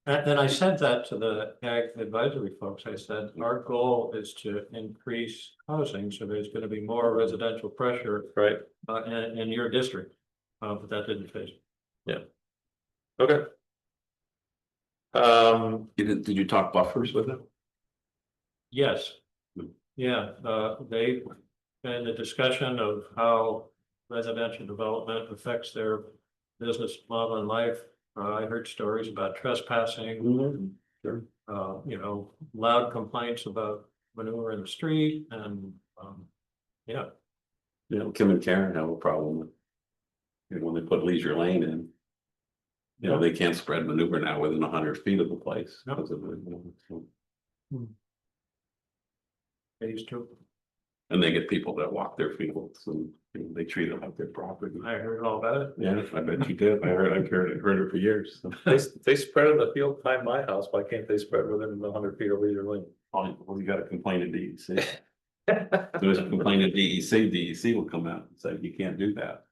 And I said that to the ag advisory folks. I said, our goal is to increase housing, so there's gonna be more residential pressure. Right. In your district, but that didn't phase. Okay. Did you talk buffers with them? Yes. Yeah, they, in the discussion of how residential development affects their business model in life. I heard stories about trespassing. Sure. You know, loud complaints about manure in the street and, yeah. You know, Kim and Karen have a problem with. You know, when they put Leisure Lane in. You know, they can't spread manure now within 100 feet of the place. Yep. because of the, you know, so. Phase 2. And they get people that walk their fields and you know, they treat it like their property. I heard all about it. Yeah, I bet you did. I've heard it for years. They spread in the field behind my house, why can't they spread within 100 feet of Leisure Lane? Well, you gotta complain to DEC. There's a complaint to DEC, DEC will come out and say, you can't do that.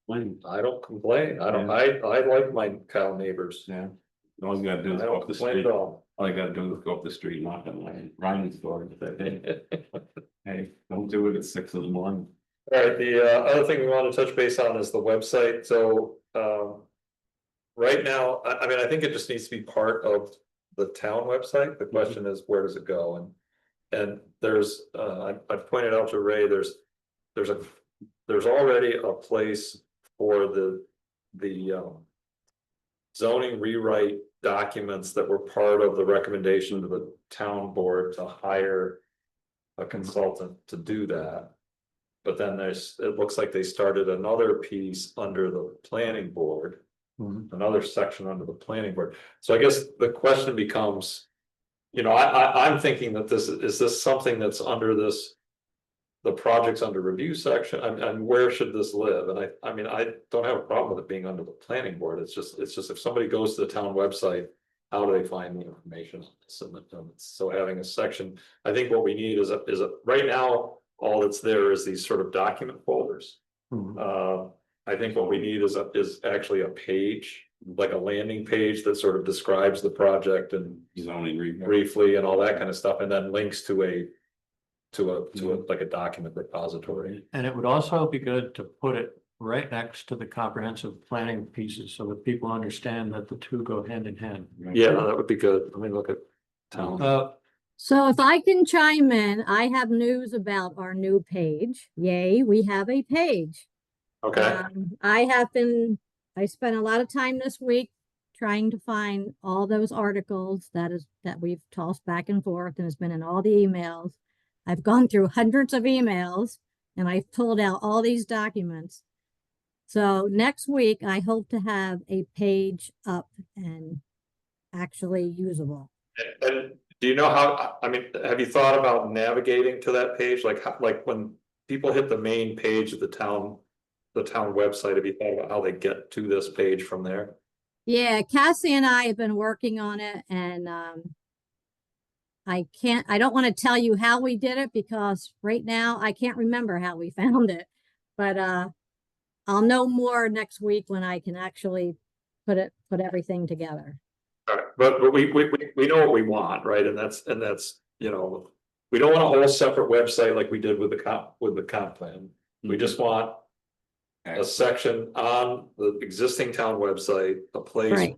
When, I don't complain. I like my cow neighbors. yeah, all you gotta do I is go don't up the complain street. at all. All you gotta do is go up the street, knock on Ryan's door and say, hey, hey, don't do it at 6 in the morning. All right, the other thing we want to touch base on is the website, so right now, I mean, I think it just needs to be part of the town website, the question is, where does it go? And there's, I've pointed out to Ray, there's already a place for the zoning rewrite documents that were part of the recommendation to the town board to hire a consultant to do that. But then it looks like they started another piece under the planning board, another section under the planning board. So I guess the question becomes, you know, I'm thinking that is this something that's under the projects under review section, and where should this live? And I mean, I don't have a problem with it being under the planning board. It's just if somebody goes to the town website, how do they find the information? So having a section, I think what we need is a right now, all that's there is these sort of document folders. I think what we need is actually a page, like a landing page that sort of describes the project and Zoning briefly and all that kind of stuff, and then links to a like a document repository. And it would also be good to put it right next to the comprehensive planning pieces so that people understand that the two go hand in hand. Yeah, that would be good. Let me look at town. So if I can chime in, I have news about our new page. Yay, we have a page. Okay, I spent a lot of time this week trying to find all those articles that we've tossed back and forth and has been in all the emails. I've gone through hundreds of emails and I've pulled out all these documents. So next week, I hope to have a page up and actually usable. and do you know how, I mean, have you thought about navigating to that page? Like when people hit the main page of the town website, have you thought about how they get to this page from there? Yeah, Cassie and I have been working on it, and I don't want to tell you how we did it because right now I can't remember how we found it. But I'll know more next week when I can actually put everything together. All right, but we know what we want, right? And that's, you know, we don't want a whole separate website like we did with the comp plan. We just want a section on the existing town website, a place. Right.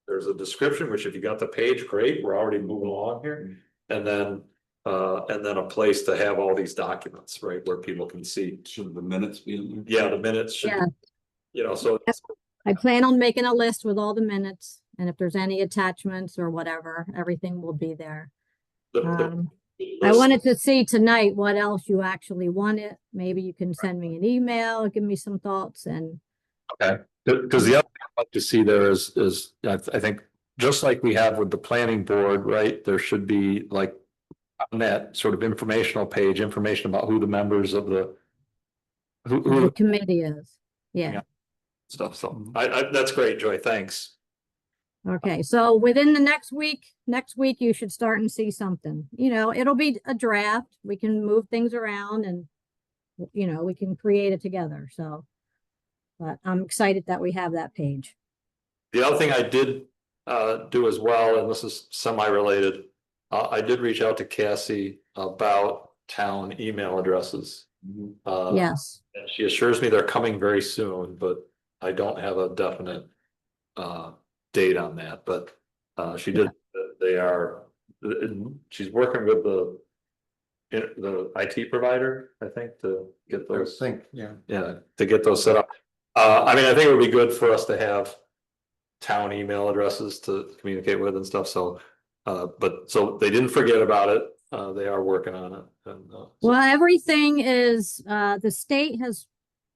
There's a description, which if you got the page, great, we're already moving along here. And then a place to have all these documents, right, where people can see. Should the minutes be in there? Yeah, the minutes should, Yeah. you know, so. I plan on making a list with all the minutes, and if there's any attachments or whatever, everything will be there. I wanted to see tonight what else you actually wanted. Maybe you can send me an email, give me some thoughts, and Okay, because the other thing I'd like to see there is I think, just like we have with the planning board, right, there should be like on that sort of informational page, information about who the members of the the who committee is. Yeah. Yeah. stuff, so that's great, Joy, thanks. Okay, so within the next week you should start and see something. You know, it'll be a draft. We can move things around and, you know, we can create it together. So, but I'm excited that we have that page. The other thing I did do as well, and this is semi-related, I did reach out to Cassie about town email addresses. Yes. And she assures me they're coming very soon, but I don't have a definite date on that, but she did, they are, she's working with the IT provider, I think, to get those. Yeah, to get those set up. I mean, I think it would be good for us to have town email addresses to communicate with and stuff, so so they didn't forget about it. They are working on it. And, Well, everything is, the state has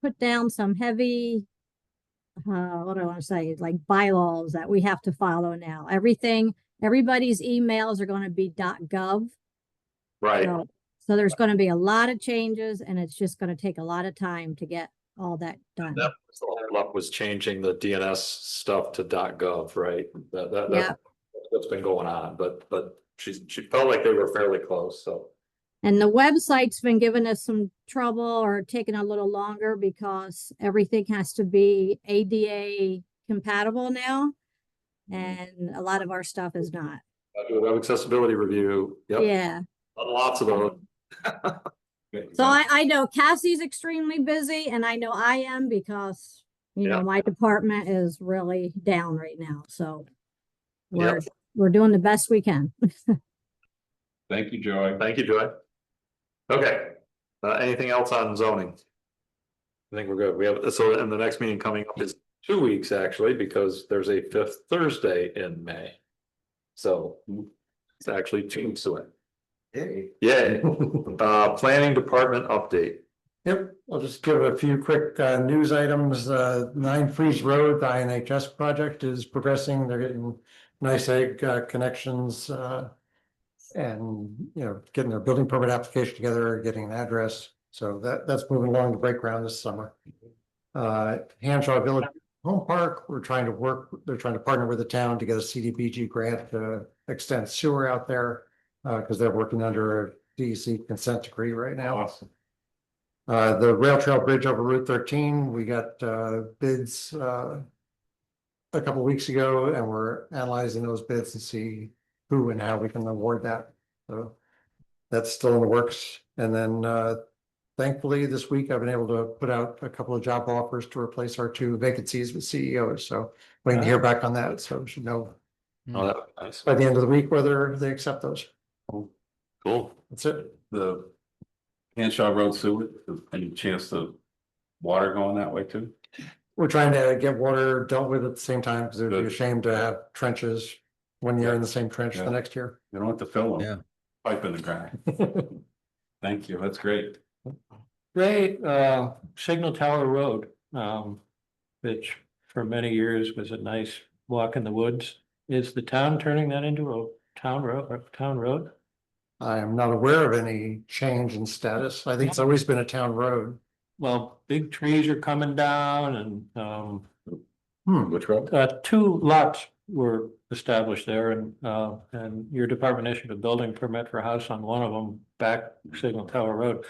put down some heavy, what do I want to say, like bylaws that we have to follow now. Everybody's emails are going to be .gov. right. So there's going to be a lot of changes, and it's just going to take a lot of time to get all that done. That was the whole up was changing the DNS stuff to .gov, right? Yeah. what's been going on, but she felt like they were fairly close, so. And the website's been giving us some trouble or taking a little longer because everything has to be ADA compatible now. And a lot of our stuff is not. Do a web accessibility review, yep, Yeah. lots of those. So I know Cassie's extremely busy and I know I am because, you know, Yeah. my department is really down right now. So Yeah. we're doing the best we can. Thank you, Joy. Thank you, Joy. Okay, anything else on zoning? I think we're good. We have, so, and the next meeting coming up is 2 weeks actually, because there's a 5th Thursday in May. So it's actually 2 weeks away. Yeah, planning department update. Yep, I'll just give a few quick news items. 9 Freeze Road, the INHS project is progressing. They're getting nice egg connections. And, you know, getting their building permit application together, getting an address. So that's moving along to break ground this summer. Hanshaw Village Home Park, they're trying to partner with the town to get a CDBG grant to extend sewer out there. Because they're working under a DEC consent decree right now. Awesome. The rail trail bridge over Route 13, we got bids a couple weeks ago, and we're analyzing those bids to see who and how we can award that. So that's still in the works. And then thankfully this week I've been able to put out a couple of job offers to replace our 2 vacancies with CEOs. So waiting to hear back on that. So we should know Oh, that was nice. by the end of the week whether they accept those. Cool. That's it. The Hanshaw Road sewer, any chance of water going that way too? We're trying to get water dealt with at the same time because it would be a Good. shame to have trenches one year in the same trench Yeah. the next year. You don't have to fill them. Yeah. Pipe in the ground. Thank you, that's great. Great, Signal Tower Road, which for many years was a nice walk in the woods. Is the town turning that into a town road? I am not aware of any change in status. I think it's always been a town road. Well, big trees are coming down and, Which road? 2 lots were established there and your department issued a building permit for a house on one of them back Signal Tower Road.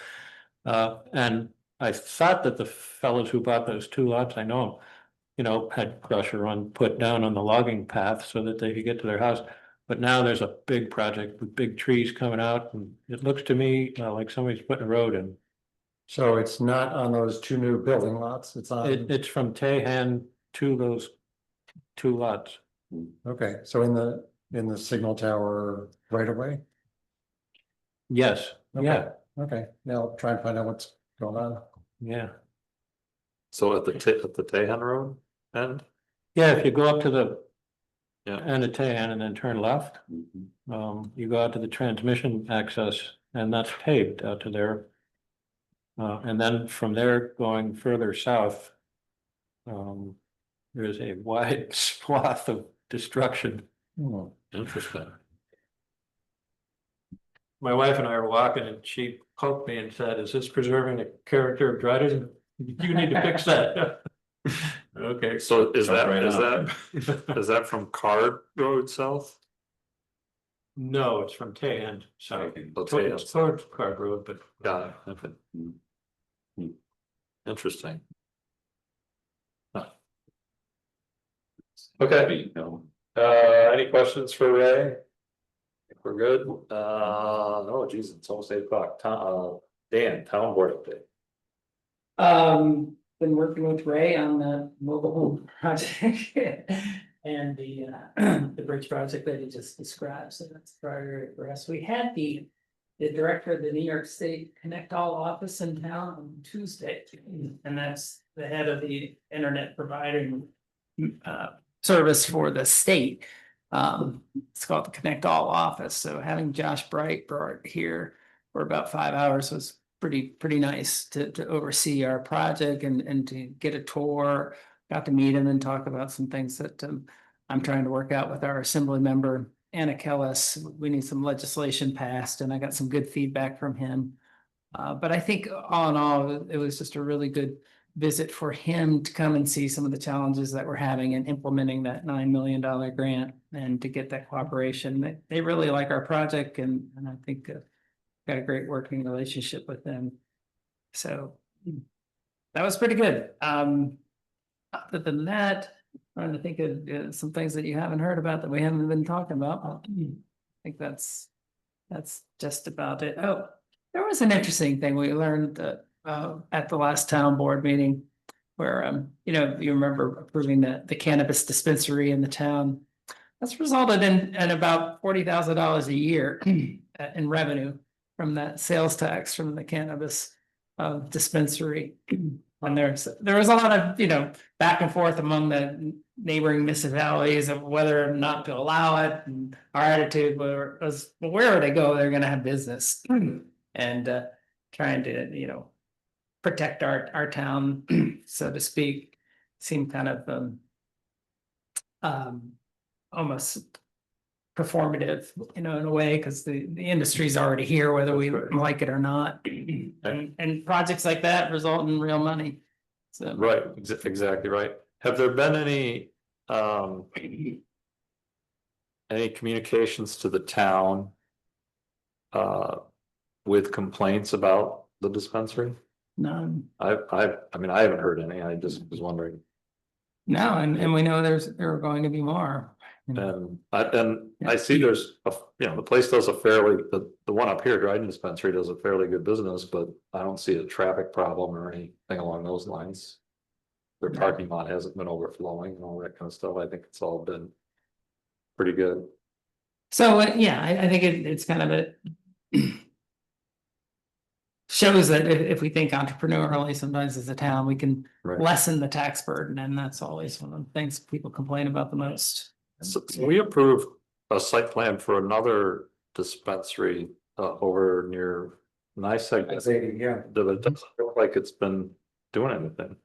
And I thought that the fellows who bought those 2 lots, I know them, you know, had crusher put down on the logging path so that they could get to their house. But now there's a big project with big trees coming out and it looks to me like somebody's putting a road in. So it's not on those 2 new building lots. It's on, It's from Tahan to those 2 lots. okay, so in the signal tower right away? Yes, yeah, Okay, now I'll try and find out what's going on. yeah. So at the Tahan Road end? Yeah, if you go up to the Yeah. end of Tahan and then turn left, you go out to the transmission access and that's paved out to there. And then from there going further south, there is a wide swath of destruction. Interesting. My wife and I were walking and she poked me and said, "Is this preserving the character of Dryden? You need to fix that." Okay, So is Jump that, right is on. that, is that from Card Road South? no, it's from Tahan, sorry. Oh, Tahan. It's towards Card Road, but Got it. Okay. Interesting. Huh. Okay, any questions for Ray? Think we're good? Oh geez, it's almost 8 o'clock. Dan, town board update. Been working with Ray on the mobile home project and the bridge project that he just described, so that's a priority for us. We had the director of the New York State Connect All office in town on Tuesday, and that's the head of the internet providing service for the state. It's called the Connect All office, so having Josh Bright brought here for about 5 hours was pretty nice to oversee our project and to get a tour. Got to meet him and talk about some things that I'm trying to work out with our assembly member, Anna Kellis. We need some legislation passed and I got some good feedback from him. But I think all in all, it was just a really good visit for him to come and see some of the challenges that we're having in implementing that $9 million grant and to get that cooperation. They really like our project and I think got a great working relationship with them. So that was pretty good. Other than that, trying to think of some things that you haven't heard about that we haven't been talking about. I think that's just about it. Oh, there was an interesting thing we learned at the last town board meeting where, you remember approving the cannabis dispensary in the town. That's resulted in about $40,000 a year in revenue from that sales tax from the cannabis dispensary. And there was a lot of, back and forth among the neighboring municipalities of whether or not to allow it. And our attitude was, well, wherever they go, they're gonna have business. And trying to, protect our town, so to speak, seemed kind of almost performative, in a way, because the industry's already here, whether we like it or not. And projects like that result in real money. So. Right, exactly right. Have there been any communications to the town with complaints about the dispensary? No, I mean, I haven't heard any. I just was wondering. no, and we know there are going to be more. And I see there's the place does the one up here, Dryden Dispensary, does a fairly good business, but I don't see a traffic problem or anything along those lines. Their parking lot hasn't been overflowing and all that kind of stuff. I think it's all been pretty good. So, I think it's kind of shows that if we think entrepreneurially, sometimes as a town, we can Right. lessen the tax burden, and that's always one of the things people complain about the most. So we approved a site plan for another dispensary over near NICEAG. Yeah, But it doesn't look like it's been doing anything.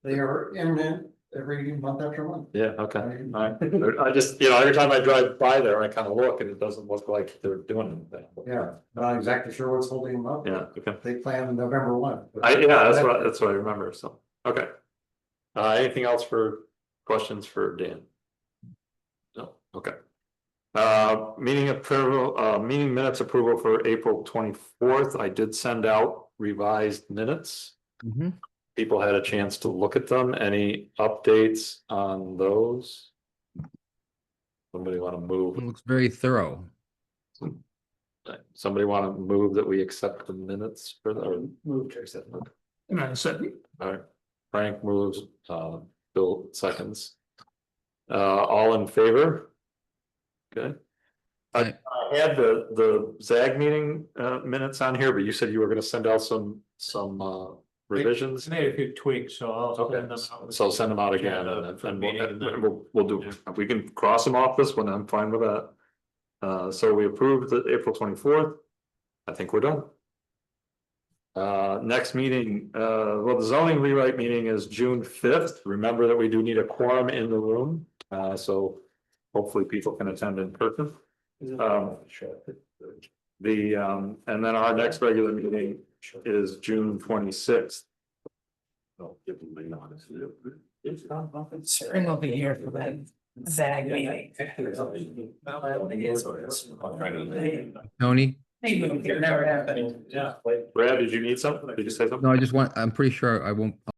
they are imminent every month after month. Yeah, okay, all right. I just, every time I drive by there, I kind of look and it doesn't look like they're doing anything. Yeah, not exactly sure what's holding them up. Yeah, okay. They plan November 1. That's what I remember, so, okay. Anything else for questions for Dan? No, okay. Meeting minutes approval for April 24th. I did send out revised minutes. Mhm. People had a chance to look at them. Any updates on those? Somebody want to It move? looks very thorough. Somebody want to move that we accept the minutes for the? Move to accept. And I said, All right, Frank moves, Bill seconds. All in favor? Okay. I had the ZAG meeting minutes on here, but you said you were gonna send out some revisions. Made a few tweaks, so I'll Okay, send them out. so send them out again Yeah, and for then meeting and then- we'll do, we can cross them off this one, I'm fine with that. So we approved the April 24th. I think we're done. Next meeting, the zoning rewrite meeting is June 5th. Remember that we do need a quorum in the room, so hopefully people can attend in person. And then our next regular meeting is June 26th. Spring will be here for that ZAG meeting. Tony? Never happened. Yeah. Brad, did you need something? Did you say something? No, I'm pretty sure I won't,